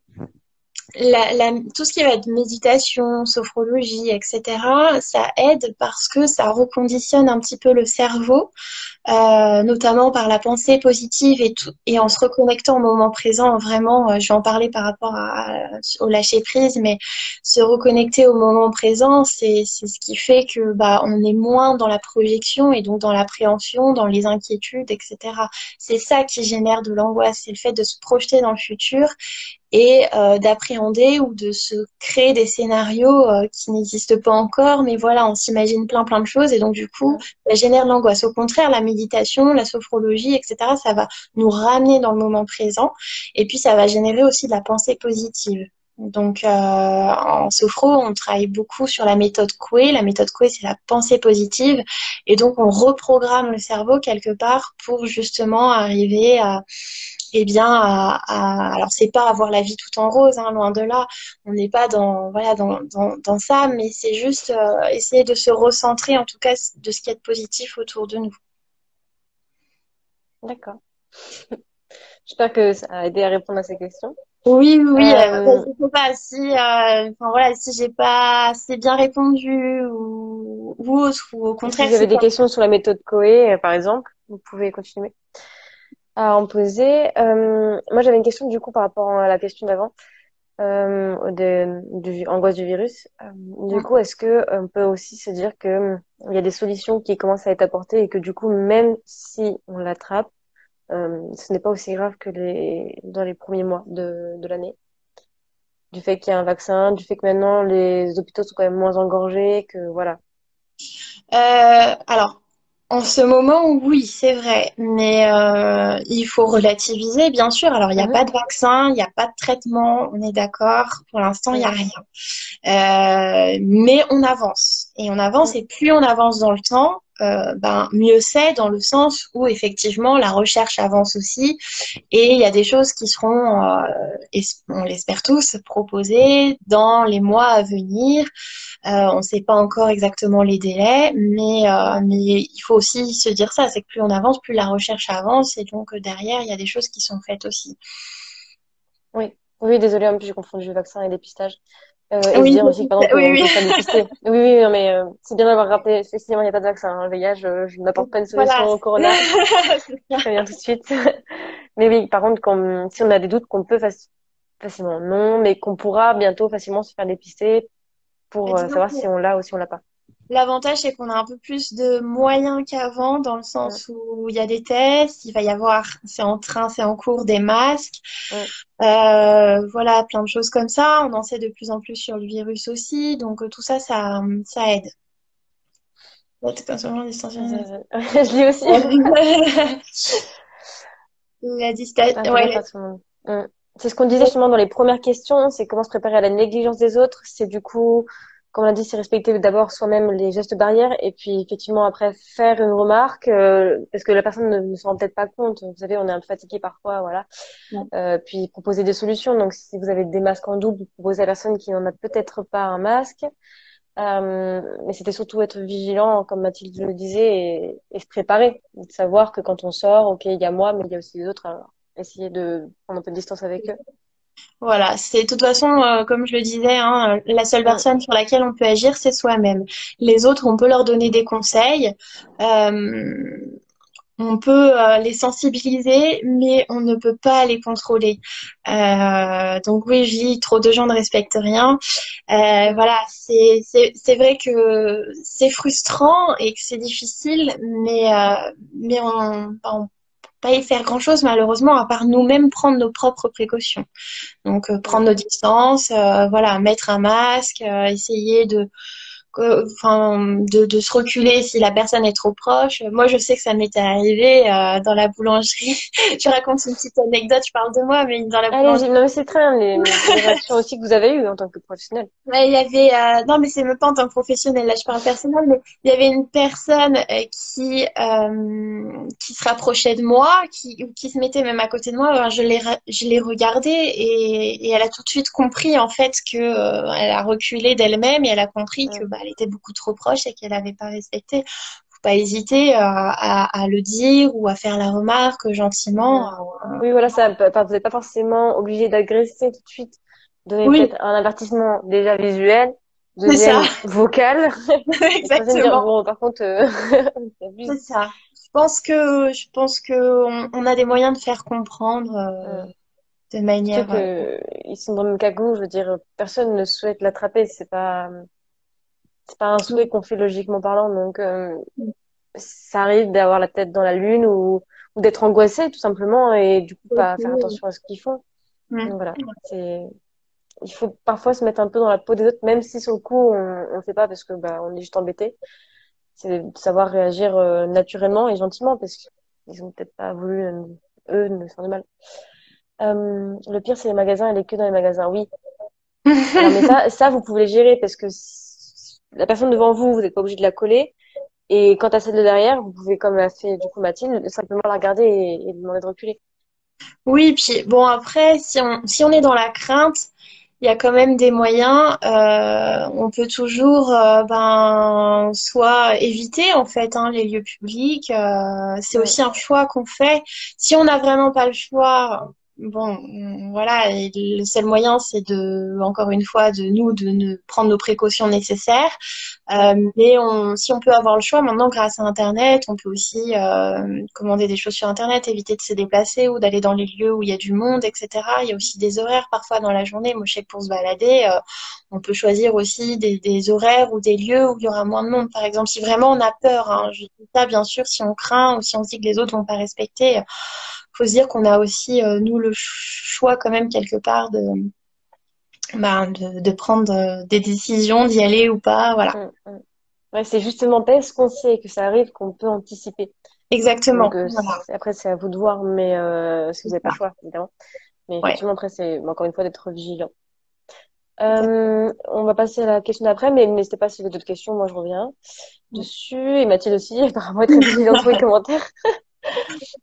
tout ce qui va être méditation, sophrologie, etc., ça aide parce que ça reconditionne un petit peu le cerveau, notamment par la pensée positive et tout, et en se reconnectant au moment présent. Vraiment, je vais en parler par rapport au lâcher prise, mais se reconnecter au moment présent, c'est ce qui fait que on est moins dans la projection et donc dans l'appréhension, dans les inquiétudes, etc. C'est ça qui génère de l'angoisse, c'est le fait de se projeter dans le futur et d'appréhender ou de se créer des scénarios qui n'existent pas encore, mais voilà, on s'imagine plein de choses et donc du coup, mm. ça génère de l'angoisse. Au contraire, la méditation, la sophrologie, etc., ça va nous ramener dans le moment présent et puis ça va générer aussi de la pensée positive. Donc, en sophro, on travaille beaucoup sur la méthode Coué. La méthode Coué, c'est la pensée positive. Et donc, on reprogramme le cerveau quelque part pour justement arriver alors c'est pas avoir la vie tout en rose, hein, loin de là. On n'est pas dans ça, mais c'est juste essayer de se recentrer, en tout cas, de ce qu'il y a de positif autour de nous. D'accord. J'espère que ça a aidé à répondre à ces questions. Oui, oui, oui, Euh, je sais pas si, enfin voilà, si j'ai pas assez bien répondu ou autre, ou au Si contraire, vous avez c'est des quoi? questions sur la méthode Coé, par exemple, vous pouvez continuer à en poser. Moi, j'avais une question du coup par rapport à la question d'avant, angoisse du virus. Du coup, est-ce que on peut aussi se dire que il y a des solutions qui commencent à être apportées et que du coup, même si on l'attrape, ce n'est pas aussi grave que dans les premiers mois de l'année? Du fait qu'il y a un vaccin, du fait que maintenant les hôpitaux sont quand même moins engorgés, que voilà. Alors, en ce moment, oui, c'est vrai, mais il faut relativiser, bien sûr. Alors, il n'y a Mhm. pas de vaccin, il n'y a pas de traitement, on est d'accord. Pour l'instant, il n'y a Mm, rien. Mais on avance. Et on avance, mm, et plus on avance dans le temps, mieux c'est dans le sens où effectivement la recherche avance aussi. Et il y a des choses qui seront, on l'espère tous, proposées dans les mois à venir. On ne sait pas encore exactement les délais, mais il faut aussi se dire ça, c'est que plus on avance, plus la recherche avance, et donc derrière, il y a des choses qui sont faites aussi. oui, oui, désolé, en plus j'ai confondu le vaccin et le dépistage. Et se Oui, dire aussi que, par exemple, oui, on peut oui. se faire dépister. Oui, oui, non, mais c'est bien d'avoir rappelé. Effectivement, il n'y a pas de vaccin, hein. Le VIH, je n'apporte pas une solution Voilà. au corona. C'est ça. Je préviens tout de suite. Mais oui, par contre, si on a des doutes qu'on peut facilement, non, mais qu'on pourra bientôt facilement se faire dépister Mais pour disons savoir que si on l'a ou si on l'a pas. l'avantage, c'est qu'on a un peu plus de moyens qu'avant, dans le Mm, sens où il y a des tests, il va y avoir, c'est en cours des masques, mm. voilà, plein de choses comme ça. On en sait de plus en plus sur le virus aussi, donc tout ça, ça aide. Ouais, t'es pas seulement distanciation. Je lis aussi. La distance, Ah, c'est ouais, bien faire tout le monde. Mm. C'est ce qu'on disait justement dans les premières questions, c'est comment se préparer à la négligence des autres. C'est du coup, comme on a dit, c'est respecter d'abord soi-même les gestes barrières et puis effectivement après faire une remarque parce que la personne ne se rend peut-être pas compte. Vous savez, on est un peu fatigué parfois, voilà. Ouais. Puis proposer des solutions. Donc si vous avez des masques en double, vous proposez à la personne qui n'en a peut-être pas un masque. Mais c'était surtout être vigilant, comme Mathilde le disait, et se préparer, de savoir que quand on sort, ok, il y a moi, mais il y a aussi les autres. Alors, essayer de prendre un peu de distance avec eux. Voilà, c'est de toute façon, comme je le disais, hein, la seule Mm, personne sur laquelle on peut agir, c'est soi-même. Les autres, on peut leur donner des conseils, on peut les sensibiliser, mais on ne peut pas les contrôler. Donc oui, je dis, trop de gens ne respectent rien. mm, Voilà, c'est vrai que c'est frustrant et que c'est difficile, mais on peut pas y faire grand-chose malheureusement, à part nous-mêmes prendre nos propres précautions. Donc, prendre mm. nos distances, voilà, mettre un masque, essayer de se reculer si la personne est trop proche. Moi, je sais que ça m'était arrivé dans la boulangerie. Je raconte une petite anecdote, je parle de moi, mais dans la boulangerie. Allez-y, non mais c'est très bien les réactions aussi que vous avez eues en tant que professionnel. Ouais, il y avait, non, mais c'est même pas en tant que professionnel, là, je parle personnel, mais il y avait une personne qui se rapprochait de moi, qui se mettait même à côté de moi. Alors, je l'ai regardée et elle a tout de suite compris, en fait, que, elle a reculé d'elle-même et elle a compris que, Mm. bah, elle était beaucoup trop proche et qu'elle n'avait pas respecté. Faut pas hésiter, à le dire ou à faire la remarque gentiment. Mm. Oui, voilà, ça, vous n'êtes pas forcément obligé d'agresser tout de suite. Donner Oui, peut-être un avertissement déjà visuel, c'est ça, deuxième vocal, et troisième dire exactement. bon, par contre, C'est t'abuses. ça. Je pense que on a des moyens de faire comprendre Mm. de Surtout manière. que ils sont dans le même cas que vous, je veux dire, personne ne souhaite l'attraper, c'est pas un souhait qu'on fait logiquement parlant, donc ça arrive d'avoir la tête dans la lune ou d'être angoissé tout simplement et du coup pas faire attention à ce qu'ils font. Donc Mm. voilà, il faut parfois se mettre un peu dans la peau des autres, même si sur le coup on fait pas parce que bah on est juste embêté. C'est de savoir réagir naturellement et gentiment parce qu'ils ont peut-être pas voulu eux ne faire de mal. Le pire c'est les magasins et les queues dans les magasins. Oui. Alors mais ça vous pouvez les gérer parce que la personne devant vous, vous n'êtes pas obligé de la coller. Et quant à celle de derrière, vous pouvez, comme l'a fait du coup Mathilde, simplement la regarder et lui demander de reculer. Oui, puis bon après, si on est dans la crainte, il y a quand même des moyens. On peut toujours, ben, soit éviter en fait, hein, les lieux publics. C'est Mm, aussi un choix qu'on fait. Si on n'a vraiment pas le choix, bon, voilà, et le seul moyen, c'est encore une fois, de ne prendre nos précautions nécessaires. mm, Si on peut avoir le choix, maintenant, grâce à Internet, on peut aussi commander des choses sur Internet, éviter de se déplacer ou d'aller dans les lieux où il y a du monde, etc. Il y a aussi des horaires parfois dans la journée. Moi, je sais que pour se balader, on peut choisir aussi des horaires ou des lieux où il y aura moins de monde. Par exemple, si vraiment on a peur, hein, je dis ça bien sûr, si on craint ou si on se dit que les autres vont pas respecter, faut se dire qu'on a aussi, nous, le choix quand même quelque part de prendre des décisions, d'y aller ou pas. Voilà. mm, mm. Ouais, c'est justement parce qu'on sait que ça arrive qu'on peut anticiper. Donc Exactement. Voilà. après c'est à vous de voir, mais si vous C'est n'avez pas le ça. choix évidemment. Mais Ouais. effectivement après c'est encore une fois d'être vigilant. Exact. On va passer à la question d'après, mais n'hésitez pas si vous avez d'autres questions, moi je reviens dessus et Mathilde aussi apparemment est très vigilante sur les commentaires.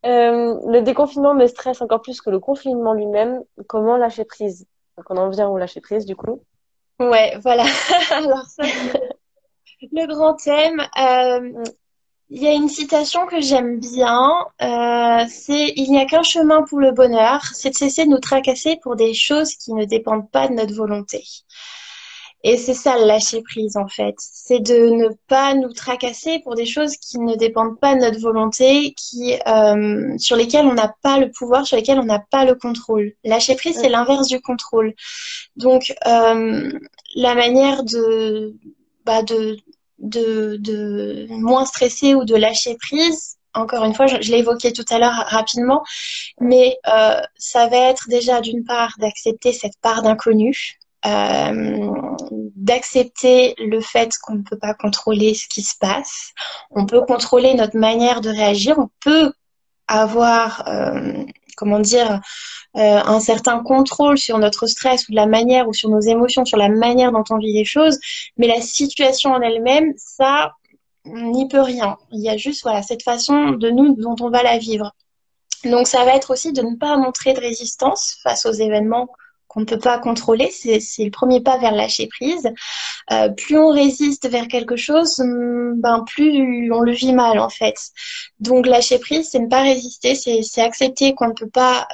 Le déconfinement me stresse encore plus que le confinement lui-même. Comment lâcher prise? Donc on en vient au lâcher prise du coup. Ouais, voilà. Alors ça, c'est le grand thème. Mm, Il y a une citation que j'aime bien. C'est: Il n'y a qu'un chemin pour le bonheur, c'est de cesser de nous tracasser pour des choses qui ne dépendent pas de notre volonté. Et c'est ça le lâcher prise en fait. C'est de ne pas nous tracasser pour des choses qui ne dépendent pas de notre volonté, sur lesquelles on n'a pas le pouvoir, sur lesquelles on n'a pas le contrôle. Lâcher prise, c'est mm, l'inverse du contrôle. Donc, la manière bah, de moins stresser ou de lâcher prise, encore une fois, je l'ai évoqué tout à l'heure rapidement, mais ça va être déjà d'une part d'accepter cette part d'inconnu, d'accepter le fait qu'on ne peut pas contrôler ce qui se passe. On peut contrôler notre manière de réagir, on peut avoir comment dire, un certain contrôle sur notre stress ou de la manière ou sur nos émotions, sur la manière dont on vit les choses, mais la situation en elle-même, ça, on n'y peut rien. Il y a juste voilà cette façon de nous dont on va la vivre. Donc ça va être aussi de ne pas montrer de résistance face aux événements qu'on ne peut pas contrôler. C'est le premier pas vers le lâcher prise. Plus on résiste vers quelque chose, ben plus on le vit mal en fait. Donc lâcher prise, c'est ne pas résister, c'est accepter qu'on ne peut pas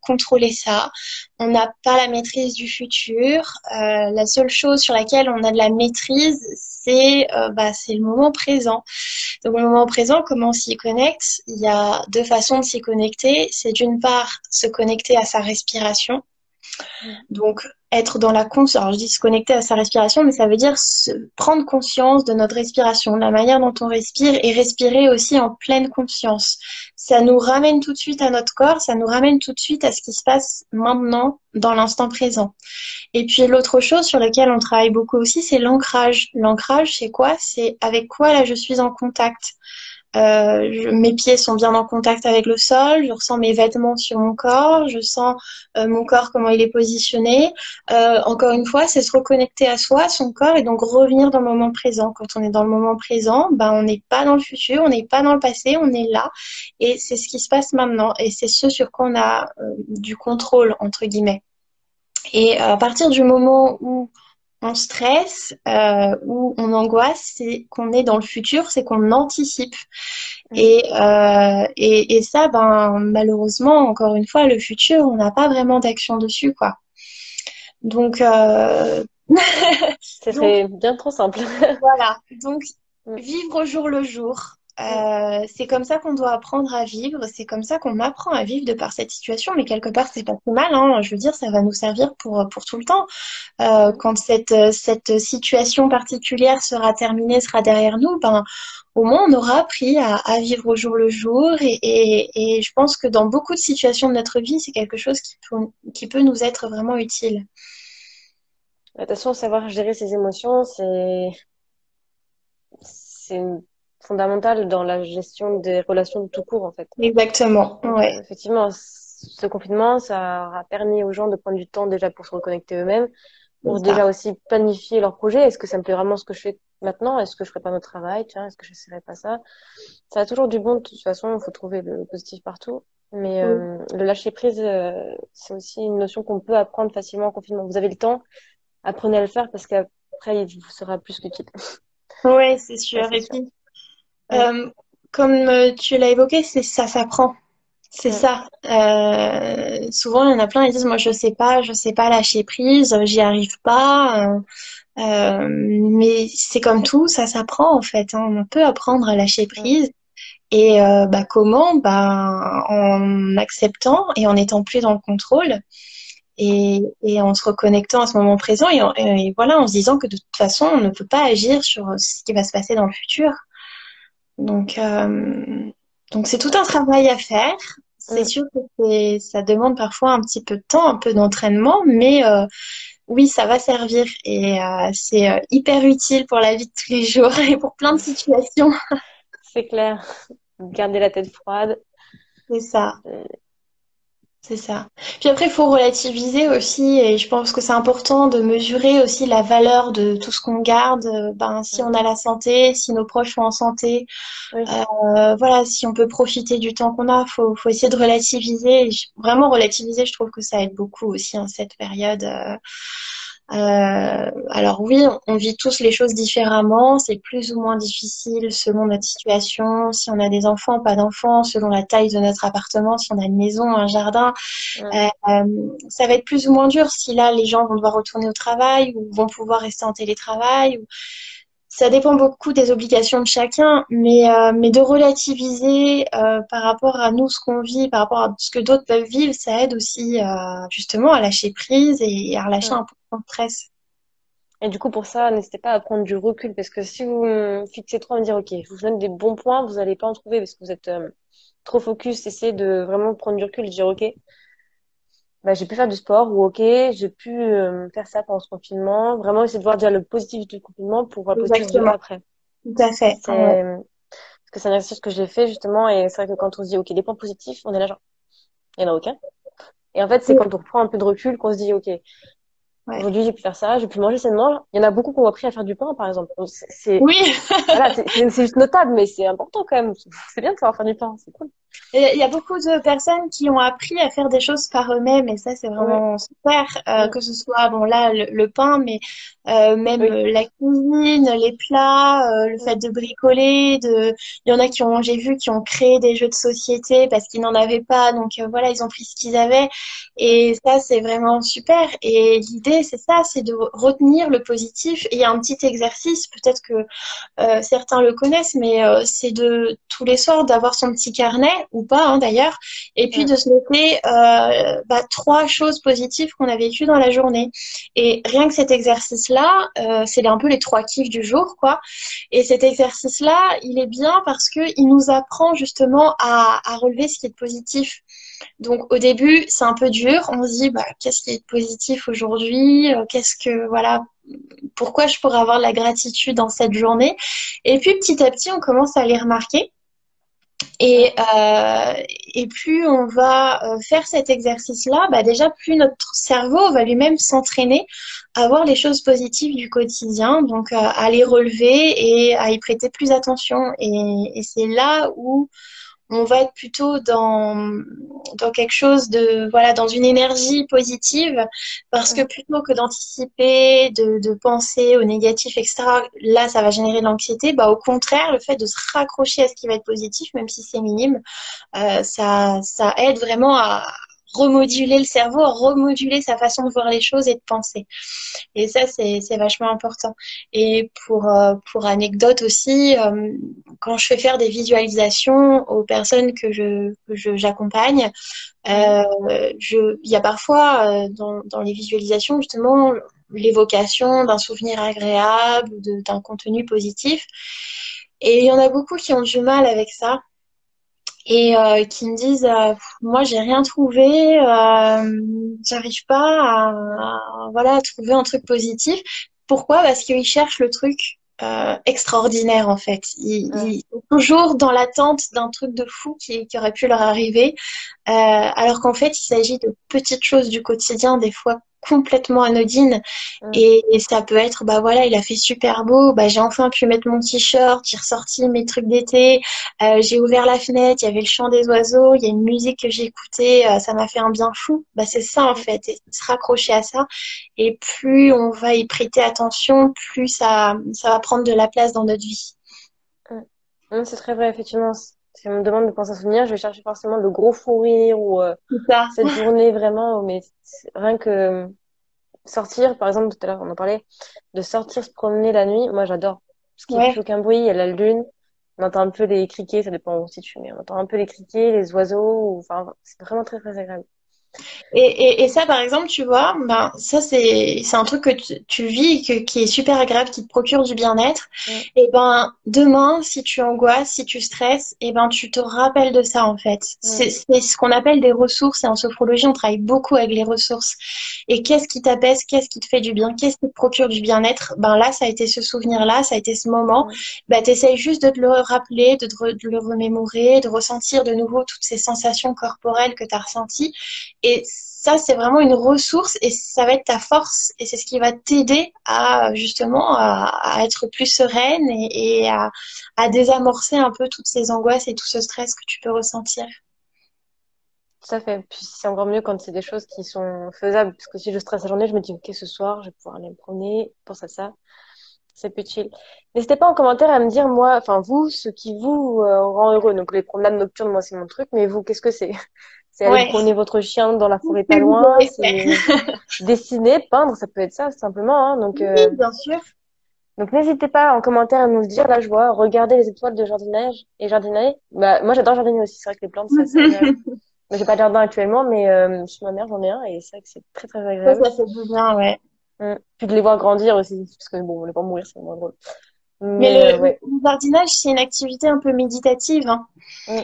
contrôler ça. On n'a pas la maîtrise du futur. La seule chose sur laquelle on a de la maîtrise, c'est le moment présent. Donc, au moment présent, comment on s'y connecte? Il y a deux façons de s'y connecter. C'est d'une part se connecter à sa respiration. Donc, être dans la conscience. Alors, je dis se connecter à sa respiration, mais ça veut dire prendre conscience de notre respiration, de la manière dont on respire et respirer aussi en pleine conscience. Ça nous ramène tout de suite à notre corps, ça nous ramène tout de suite à ce qui se passe maintenant, dans l'instant présent. Et puis l'autre chose sur laquelle on travaille beaucoup aussi, c'est l'ancrage. L'ancrage, c'est quoi? C'est avec quoi là je suis en contact. Mes pieds sont bien en contact avec le sol, je ressens mes vêtements sur mon corps, je sens mon corps comment il est positionné. Encore une fois, c'est se reconnecter à soi, à son corps, et donc revenir dans le moment présent. Quand on est dans le moment présent, ben on n'est pas dans le futur, on n'est pas dans le passé, on est là, et c'est ce qui se passe maintenant, et c'est ce sur quoi on a du contrôle entre guillemets. Et à partir du moment où on stresse, où on angoisse, c'est qu'on est dans le futur, c'est qu'on anticipe. Et ça, ben, malheureusement, encore une fois, le futur, on n'a pas vraiment d'action dessus, quoi. Donc, Ce donc serait bien trop simple. voilà. Donc, Mm. vivre au jour le jour. Mm. C'est comme ça qu'on doit apprendre à vivre, c'est comme ça qu'on apprend à vivre de par cette situation, mais quelque part c'est pas plus mal, hein. Je veux dire, ça va nous servir pour tout le temps. Quand cette situation particulière sera terminée, sera derrière nous, ben au moins on aura appris à vivre au jour le jour et je pense que dans beaucoup de situations de notre vie, c'est quelque chose qui peut nous être vraiment utile. Attention, savoir gérer ses émotions, c'est fondamental dans la gestion des relations de tout court, en fait. Exactement, Donc, ouais, effectivement, ce confinement, ça aura permis aux gens de prendre du temps déjà pour se reconnecter eux-mêmes, c'est pour ça. déjà aussi planifier leur projet. Est-ce que ça me plaît vraiment ce que je fais maintenant? Est-ce que je ferai pas notre travail? Tiens, est-ce que je n'essaierai pas ça? Ça a toujours du bon, de toute façon, il faut trouver le positif partout. Mais Oui, le lâcher prise, c'est aussi une notion qu'on peut apprendre facilement en confinement. Vous avez le temps, apprenez à le faire parce qu'après, il vous sera plus qu'utile. ouais, c'est Ça, sûr. c'est Et sûr. puis, Mm, comme tu l'as évoqué, c'est ça s'apprend. C'est mm, ça. Souvent, il y en a plein, ils disent, moi, je sais pas lâcher prise, j'y arrive pas. Mais c'est comme tout, ça s'apprend en fait, hein. On peut apprendre à lâcher mm. prise. Et bah, comment? Bah, en acceptant et en étant plus dans le contrôle et en se reconnectant à ce moment présent et voilà, en se disant que de toute façon, on ne peut pas agir sur ce qui va se passer dans le futur. Donc, donc c'est tout un travail à faire. C'est Mm. sûr que ça demande parfois un petit peu de temps, un peu d'entraînement, mais oui, ça va servir et c'est hyper utile pour la vie de tous les jours et pour plein de situations. C'est clair. Garder la tête froide. C'est ça. Euh, C'est ça. Puis après, il faut relativiser aussi, et je pense que c'est important de mesurer aussi la valeur de tout ce qu'on garde. Ben, si mm. on a la santé, si nos proches sont en santé, Oui. voilà, si on peut profiter du temps qu'on a, faut essayer de relativiser. Et vraiment relativiser, je trouve que ça aide beaucoup aussi en cette période. Alors oui, on vit tous les choses différemment, c'est plus ou moins difficile selon notre situation, si on a des enfants, pas d'enfants, selon la taille de notre appartement, si on a une maison, un jardin. Mm. Euh, Ça va être plus ou moins dur si là les gens vont devoir retourner au travail ou vont pouvoir rester en télétravail. Ça dépend beaucoup des obligations de chacun, mais de relativiser par rapport à nous ce qu'on vit, par rapport à ce que d'autres peuvent vivre, ça aide aussi justement à lâcher prise et à relâcher Mm. un peu de stress. Et du coup, pour ça, n'hésitez pas à prendre du recul parce que si vous fixez trop à me dire, OK, je vous donne des bons points, vous n'allez pas en trouver parce que vous êtes trop focus. Essayez de vraiment prendre du recul et de dire, OK, bah, j'ai pu faire du sport ou OK, j'ai pu faire ça pendant ce confinement. Vraiment, essayer de voir déjà le positif du confinement pour voir le positif de Exactement, après. tout à fait. Ouais. C'est parce que c'est un exercice que j'ai fait justement et c'est vrai que quand on se dit, OK, des points positifs, on est là genre, Il n'y en a aucun. Et en fait, c'est quand on reprend un peu de recul qu'on se dit, OK, Ouais. aujourd'hui, j'ai pu faire ça, j'ai pu manger sainement. Il y en a beaucoup qui ont appris à faire du pain, par exemple. Donc, Oui, voilà, c'est juste notable, mais c'est important quand même. C'est bien de savoir faire du pain, c'est cool. et il y a beaucoup de personnes qui ont appris à faire des choses par eux-mêmes et ça c'est Ouais, vraiment super. mm, Que ce soit bon là le pain, mais même oui, la cuisine, les plats, le mm, fait de bricoler, il y en a qui ont, j'ai vu, qui ont créé des jeux de société parce qu'ils n'en avaient pas, donc voilà, ils ont pris ce qu'ils avaient mm, et ça c'est vraiment super. Et l'idée c'est ça, c'est de retenir le positif. Et il y a un petit exercice, peut-être que certains le connaissent, mais c'est de tous les soirs d'avoir son petit carnet ou pas hein, d'ailleurs, et puis mm. de se noter trois choses positives qu'on a vécues dans la journée. Et rien que cet exercice-là, c'est un peu les trois kiffs du jour, quoi. Et cet exercice-là, il est bien parce que il nous apprend justement à relever ce qui est positif. Donc au début, c'est un peu dur. On se dit, bah, qu'est-ce qui est positif aujourd'hui? Qu'est-ce que, voilà, pourquoi je pourrais avoir de la gratitude dans cette journée? Et puis petit à petit, on commence à les remarquer. Mm. Et plus on va faire cet exercice-là, bah déjà plus notre cerveau va lui-même s'entraîner à voir les choses positives du quotidien, donc à les relever et à y prêter plus attention. Et c'est là où on va être plutôt dans quelque chose de, voilà, dans une énergie positive, parce que Mm. plutôt que d'anticiper, de penser au négatif, etc., là, ça va générer de l'anxiété, bah, au contraire, le fait de se raccrocher à ce qui va être positif, même si c'est minime, ça aide vraiment à remoduler le cerveau, à remoduler sa façon de voir les choses et de penser. Et ça, c'est vachement important. Et pour anecdote aussi, quand je fais faire des visualisations aux personnes j'accompagne, Mhm. il y a parfois dans les visualisations justement l'évocation d'un souvenir agréable, d'un contenu positif. Et il y en a beaucoup qui ont du mal avec ça et qui me disent moi j'ai rien trouvé, j'arrive pas voilà à trouver un truc positif. Pourquoi? Parce qu'ils cherchent le truc extraordinaire en fait. Ouais. Ils sont toujours dans l'attente d'un truc de fou qui aurait pu leur arriver, alors qu'en fait il s'agit de petites choses du quotidien, des fois complètement anodines Mm. et ça peut être bah voilà il a fait super beau, bah j'ai enfin pu mettre mon t-shirt, j'ai ressorti mes trucs d'été, j'ai ouvert la fenêtre, il y avait le chant des oiseaux, il y a une musique que j'ai écoutée, ça m'a fait un bien fou. Bah, c'est ça en Mm. fait, et se raccrocher à ça. Et plus on va y prêter attention, plus ça va prendre de la place dans notre vie. Mm. C'est très vrai, effectivement. Si on me demande de penser à un souvenir, je vais chercher forcément le gros fou rire ou C'est ça. cette journée vraiment, mais rien que sortir, par exemple, tout à l'heure, on en parlait, de sortir se promener la nuit, moi j'adore. Parce qu'il n'y a Ouais. plus aucun bruit, il y a la lune, on entend un peu les criquets, ça dépend où on se situe, mais on entend un peu les criquets, les oiseaux, enfin, c'est vraiment très très agréable. Et ça, par exemple, tu vois, ben, ça, c'est un truc que tu vis, qui est super agréable, qui te procure du bien-être. Mm. Et ben, demain, si tu angoisses, si tu stresses, et ben, tu te rappelles de ça, en fait. Mm. C'est ce qu'on appelle des ressources. Et en sophrologie, on travaille beaucoup avec les ressources. Et qu'est-ce qui t'apaise, qu'est-ce qui te fait du bien, qu'est-ce qui te procure du bien-être? Ben là, ça a été ce souvenir-là, ça a été ce moment. Mm. Ben, t'essayes juste de te le rappeler, de le remémorer, de ressentir de nouveau toutes ces sensations corporelles que tu as ressenties. Et ça, c'est vraiment une ressource et ça va être ta force et c'est ce qui va t'aider à justement à être plus sereine et à désamorcer un peu toutes ces angoisses et tout ce stress que tu peux ressentir. Tout à fait. Puis c'est encore mieux quand c'est des choses qui sont faisables, parce que si je stresse la journée, je me dis, ok, ce soir, je vais pouvoir aller me promener, pense à ça. C'est plus chill. N'hésitez pas en commentaire à me dire, moi, enfin vous, ce qui vous rend heureux. Donc les promenades nocturnes, moi, c'est mon truc, mais vous, qu'est-ce que c'est? C'est aller Ouais, promener votre chien dans la forêt que pas vous loin, aurez fait. c'est dessiner, peindre, ça peut être ça, simplement. Hein. Oui, bien sûr. Donc n'hésitez pas en commentaire à nous le dire. Là, je vois, regardez les étoiles de jardinage et jardiner. Bah, moi, j'adore jardiner aussi. C'est vrai que les plantes, c'est assez agréable. Mais j'ai pas de jardin actuellement, mais chez ma mère, j'en ai un et c'est vrai que c'est très, très agréable. Ça fait du bien, ouais. Puis de les voir grandir aussi, parce que bon, les voir mourir, c'est moins drôle. Mais Mais ouais. le jardinage, c'est une activité un peu méditative, hein. Mm,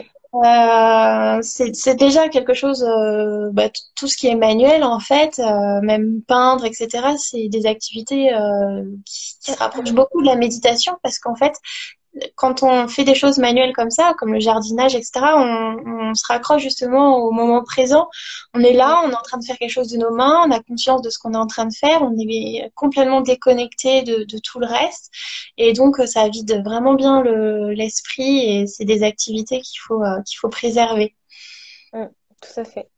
C'est déjà quelque chose, bah, tout ce qui est manuel en fait, même peindre, etc. C'est des activités qui se rapprochent beaucoup de la méditation parce qu'en fait, quand on fait des choses manuelles comme ça, comme le jardinage, etc., on se raccroche justement au moment présent. On est là, on est en train de faire quelque chose de nos mains, on a conscience de ce qu'on est en train de faire, on est complètement déconnecté de tout le reste. Et donc, ça vide vraiment bien l'esprit et c'est des activités qu'il faut préserver. Mm, tout à fait.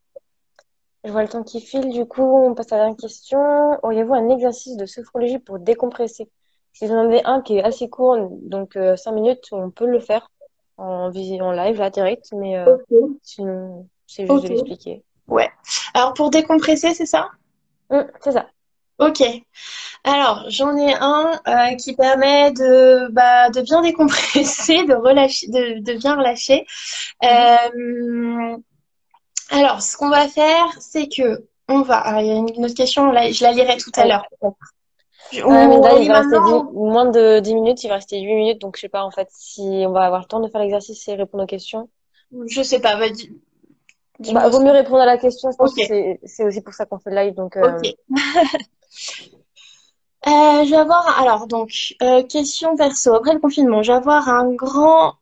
Je vois le temps qui file, du coup, on passe à la dernière question. Auriez-vous un exercice de sophrologie pour décompresser? Si vous en avez un qui est assez court, donc 5 minutes, on peut le faire en live, là, direct, mais Ok. sinon, c'est juste de Ok. l'expliquer. Ouais. Alors, pour décompresser, c'est ça? C'est ça. Ok. Alors, j'en ai un qui permet de bien décompresser, de relâcher, de bien relâcher. Mhm. Euh, alors, ce qu'on va faire, c'est que alors, il y a une autre question, là, je la lirai tout à Allez. l'heure. Ouais, mais Ou on là, la il lit va rester maintenant? moins de 10 minutes, il va rester 8 minutes, donc je sais pas, en fait, si on va avoir le temps de faire l'exercice et répondre aux questions. Je sais pas, Bah, dis-moi vaut ce mieux que... répondre à la question, je pense Ok, que c'est aussi pour ça qu'on fait le live, donc ok. Je vais avoir, alors donc, question perso. Après le confinement, je vais avoir un grand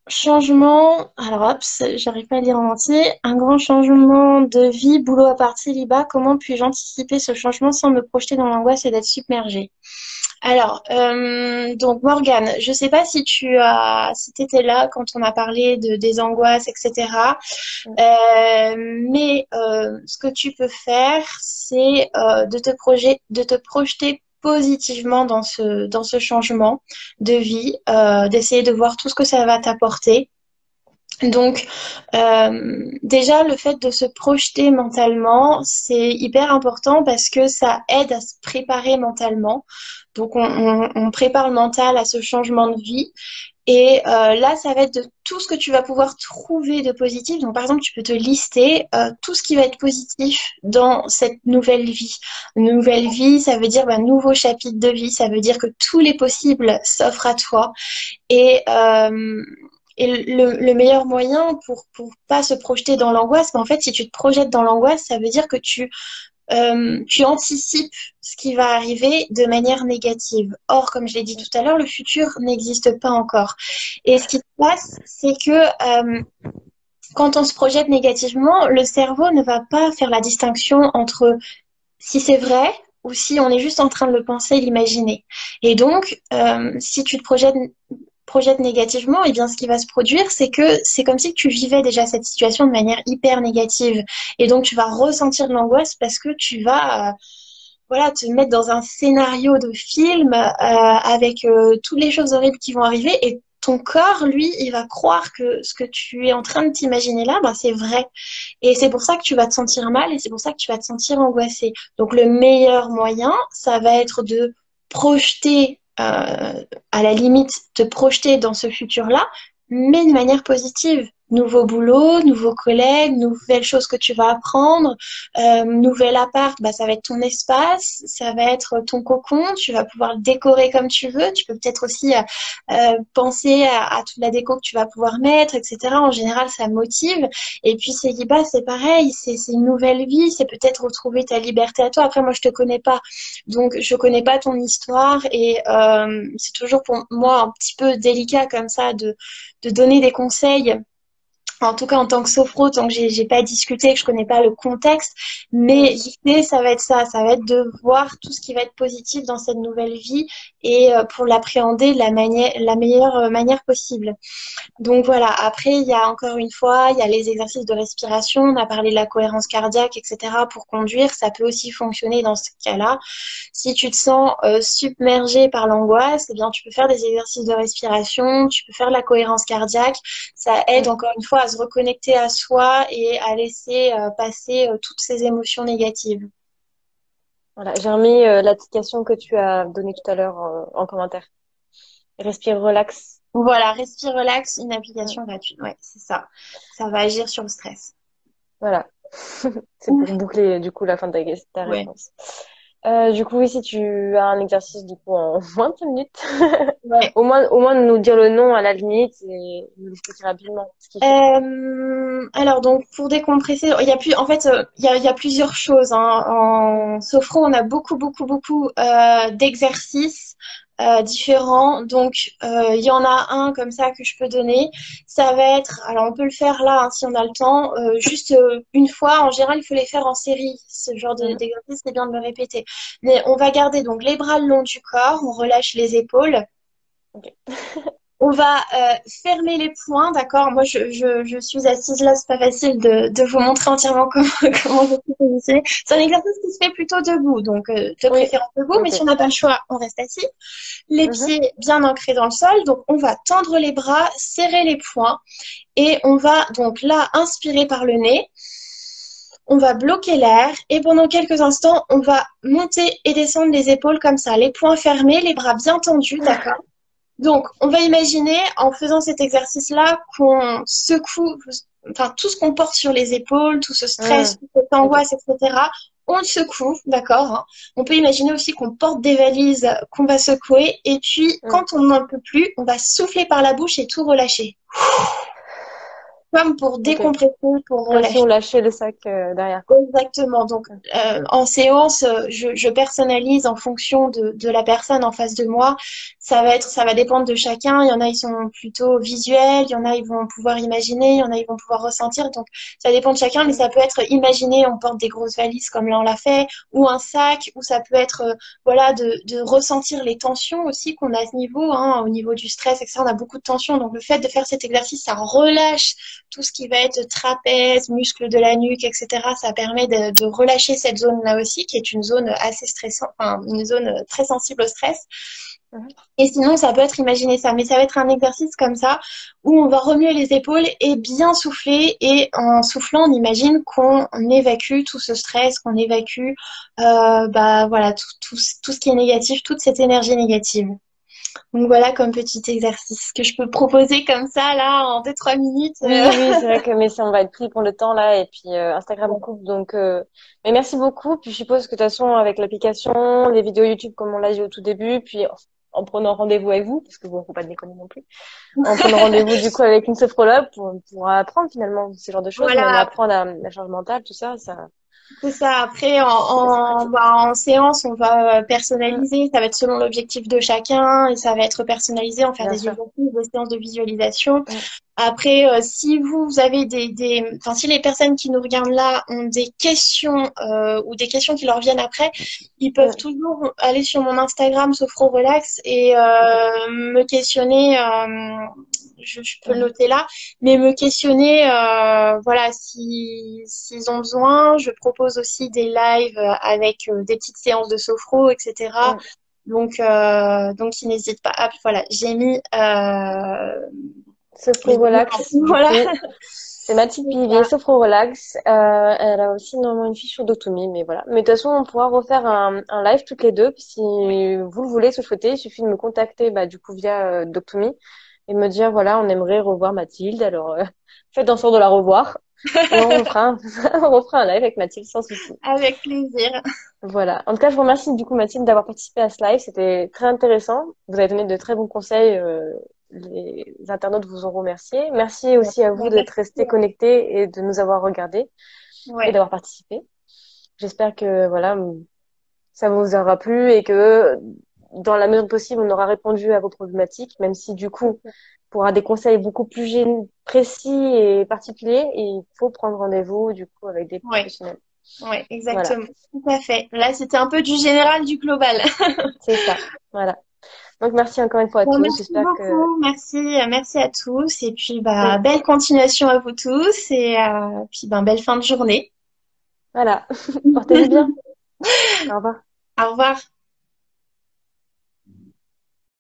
changement, alors hop, j'arrive pas à lire en entier. Un grand changement de vie, boulot à part célibat. Comment puis-je anticiper ce changement sans me projeter dans l'angoisse et d'être submergée? Alors, donc Morgane, je sais pas si t'étais là quand on a parlé des angoisses, etc. Mais ce que tu peux faire, c'est de te projeter positivement dans ce changement de vie, d'essayer de voir tout ce que ça va t'apporter. Donc, déjà, le fait de se projeter mentalement, c'est hyper important parce que ça aide à se préparer mentalement. Donc, on prépare le mental à ce changement de vie. Et là, ça va être de tout ce que tu vas pouvoir trouver de positif. Donc, par exemple, tu peux te lister tout ce qui va être positif dans cette nouvelle vie. Nouvelle vie, ça veut dire nouveau chapitre de vie. Ça veut dire que tous les possibles s'offrent à toi. Et, euh, et le meilleur moyen pour pas se projeter dans l'angoisse, mais en fait, si tu te projettes dans l'angoisse, ça veut dire que tu anticipes ce qui va arriver de manière négative. Or, comme je l'ai dit tout à l'heure, le futur n'existe pas encore. Et ce qui se passe, c'est que quand on se projette négativement, le cerveau ne va pas faire la distinction entre si c'est vrai ou si on est juste en train de le penser, l'imaginer. Et donc, si tu te projettes négativement, et bien ce qui va se produire, c'est que c'est comme si tu vivais déjà cette situation de manière hyper négative. Et donc tu vas ressentir de l'angoisse parce que tu vas voilà, te mettre dans un scénario de film avec toutes les choses horribles qui vont arriver et ton corps, lui, il va croire que ce que tu es en train de t'imaginer là, ben, c'est vrai. Et c'est pour ça que tu vas te sentir mal et c'est pour ça que tu vas te sentir angoissé. Donc le meilleur moyen, ça va être de projeter, à la limite, te projeter dans ce futur-là, mais de manière positive. Nouveau boulot, nouveaux collègues, nouvelles choses que tu vas apprendre, nouvel appart, bah, ça va être ton espace, ça va être ton cocon, tu vas pouvoir le décorer comme tu veux. Tu peux peut-être aussi penser à toute la déco que tu vas pouvoir mettre, etc. En général, ça motive. Et puis, Célibat, c'est pareil, c'est une nouvelle vie, c'est peut-être retrouver ta liberté à toi. Après, moi, je te connais pas, donc je connais pas ton histoire et c'est toujours pour moi un petit peu délicat comme ça de donner des conseils en tout cas en tant que sophro, tant que j'ai pas discuté, que je connais pas le contexte, mais l'idée ça va être de voir tout ce qui va être positif dans cette nouvelle vie et pour l'appréhender de la meilleure manière possible. Donc voilà, après, il y a encore une fois, il y a les exercices de respiration, on a parlé de la cohérence cardiaque, etc. Pour conduire, ça peut aussi fonctionner dans ce cas-là. Si tu te sens submergé par l'angoisse, eh bien, tu peux faire des exercices de respiration, tu peux faire de la cohérence cardiaque. Ça aide encore une fois à se reconnecter à soi et à laisser passer toutes ces émotions négatives. Voilà, j'ai remis l'application que tu as donnée tout à l'heure en commentaire. Respire, relax. Voilà, Respire Relax, une Mm. application gratuite. Ouais, c'est ça. Ça va agir sur le stress. Voilà. C'est pour boucler du coup la fin de ta Ouais. réponse. Du coup, oui, si tu as un exercice du coup en moins de 5 minutes, Ouais. au moins de nous dire le nom à la limite et nous l'expliquer rapidement ce qu'il fait. Alors donc pour décompresser, il y a plus en fait il y a plusieurs choses hein. En sophro, on a beaucoup d'exercices différents. Donc, il y en a un comme ça que je peux donner. Ça va être, alors on peut le faire là hein, si on a le temps, juste une fois. En général, il faut les faire en série. Ce genre Mhm. d'exercice, c'est bien de le répéter. Mais on va garder donc les bras le long du corps, on relâche les épaules. Ok. On va fermer les poings, d'accord? Moi, je suis assise là, c'est pas facile de vous montrer entièrement comment, comment je suis positionnée. C'est un exercice qui se fait plutôt debout, donc de Oui. préférence debout, mais Ok. si on n'a pas le choix, on reste assis. Les Mhm. pieds bien ancrés dans le sol, donc on va tendre les bras, serrer les poings, et on va donc là inspirer par le nez. On va bloquer l'air et pendant quelques instants, on va monter et descendre les épaules comme ça, les poings fermés, les bras bien tendus, d'accord? Donc, on va imaginer en faisant cet exercice-là qu'on secoue, enfin tout ce qu'on porte sur les épaules, tout ce stress, Mhm. toute cette Ok. angoisse, etc. On le secoue, d'accord, hein. On peut imaginer aussi qu'on porte des valises qu'on va secouer et puis Mhm. quand on n'en peut plus, on va souffler par la bouche et tout relâcher. Comme pour Ok. décompresser, pour Comme si relâcher. on lâchait le sac derrière, quoi. Exactement. Donc, Mhm. en séance, je personnalise en fonction de la personne en face de moi. Ça va dépendre de chacun. Il y en a, ils sont plutôt visuels. Il y en a, ils vont pouvoir imaginer. Il y en a, ils vont pouvoir ressentir. Donc, ça dépend de chacun, mais Mhm. ça peut être imaginer, on porte des grosses valises comme là on l'a fait, ou un sac, ou ça peut être, voilà, de ressentir les tensions aussi qu'on a à ce niveau, hein, au niveau du stress, etc. On a beaucoup de tensions. Donc, le fait de faire cet exercice, ça relâche tout ce qui va être trapèze, muscles de la nuque, etc. Ça permet de relâcher cette zone-là aussi, qui est une zone assez stressante, enfin, une zone très sensible au stress. Mhm. Et sinon, ça peut être imaginer ça, mais ça va être un exercice comme ça où on va remuer les épaules et bien souffler. Et en soufflant, on imagine qu'on évacue tout ce stress, qu'on évacue, bah voilà, tout ce qui est négatif, toute cette énergie négative. Donc voilà comme petit exercice que je peux proposer comme ça là en 2-3 minutes. Oui, oui, c'est vrai que mais ça, on va être pris pour le temps là et puis Instagram coupe donc mais merci beaucoup. Puis je suppose que de toute façon avec l'application, les vidéos YouTube comme on l'a dit au tout début, puis en prenant rendez-vous avec vous parce que bon, faut pas déconner non plus. En prenant rendez-vous du coup avec une sophrologue pour apprendre finalement ce genre de choses, même Voilà, apprendre la charge mentale, tout ça, c'est ça. Après, c'est assez pratique. en séance, on va Mm, personnaliser. Ça va être selon l'objectif de chacun et ça va être personnalisé. On va faire bien des sûr. exercices, des séances de visualisation. Mm, Après, si vous avez enfin, si les personnes qui nous regardent là ont des questions ou des questions qui leur viennent après, ils peuvent mm, toujours aller sur mon Instagram Sophro Relax et ok. me questionner. Je peux le Mhm. noter là, mais me questionner, voilà, si s'ils ont besoin. Je propose aussi des lives avec des petites séances de sophro, etc. Mm. Donc, ils n'hésitent pas. Ah, voilà, Sophro j'ai mis relax du voilà. coup. C'est Mathilde C'est Pivier, ça. Sophro Relax. Elle a aussi normalement une fiche sur Doctumi, mais voilà. Mais de toute façon, on pourra refaire un live toutes les deux. Si vous le voulez, si vous le souhaitez, il suffit de me contacter bah, du coup via Doctumi et me dire, voilà, on aimerait revoir Mathilde. Alors, faites en sorte de la revoir. Et on fera on refera un live avec Mathilde sans souci. Avec plaisir. Voilà. En tout cas, je vous remercie du coup, Mathilde, d'avoir participé à ce live. C'était très intéressant. Vous avez donné de très bons conseils. Les internautes vous ont remercié. Merci Ouais. aussi à vous Bah, d'être merci. restés connectés et de nous avoir regardés et Ouais. d'avoir participé. J'espère que voilà, ça vous aura plu et que dans la mesure du possible, on aura répondu à vos problématiques, même si du coup, pour avoir des conseils beaucoup plus précis et particuliers, il faut prendre rendez-vous du coup avec des Ouais. professionnels. Ouais, Voilà, exactement. Tout à fait. Là, c'était un peu du général, du global. c'est ça. Voilà. Donc merci encore une fois à Bon, tous. merci J'espère que beaucoup. Merci, merci à tous. Et puis, bah, oui, belle continuation à vous tous. Et puis, ben, belle fin de journée. voilà. Portez-vous bien. Au revoir. Au revoir.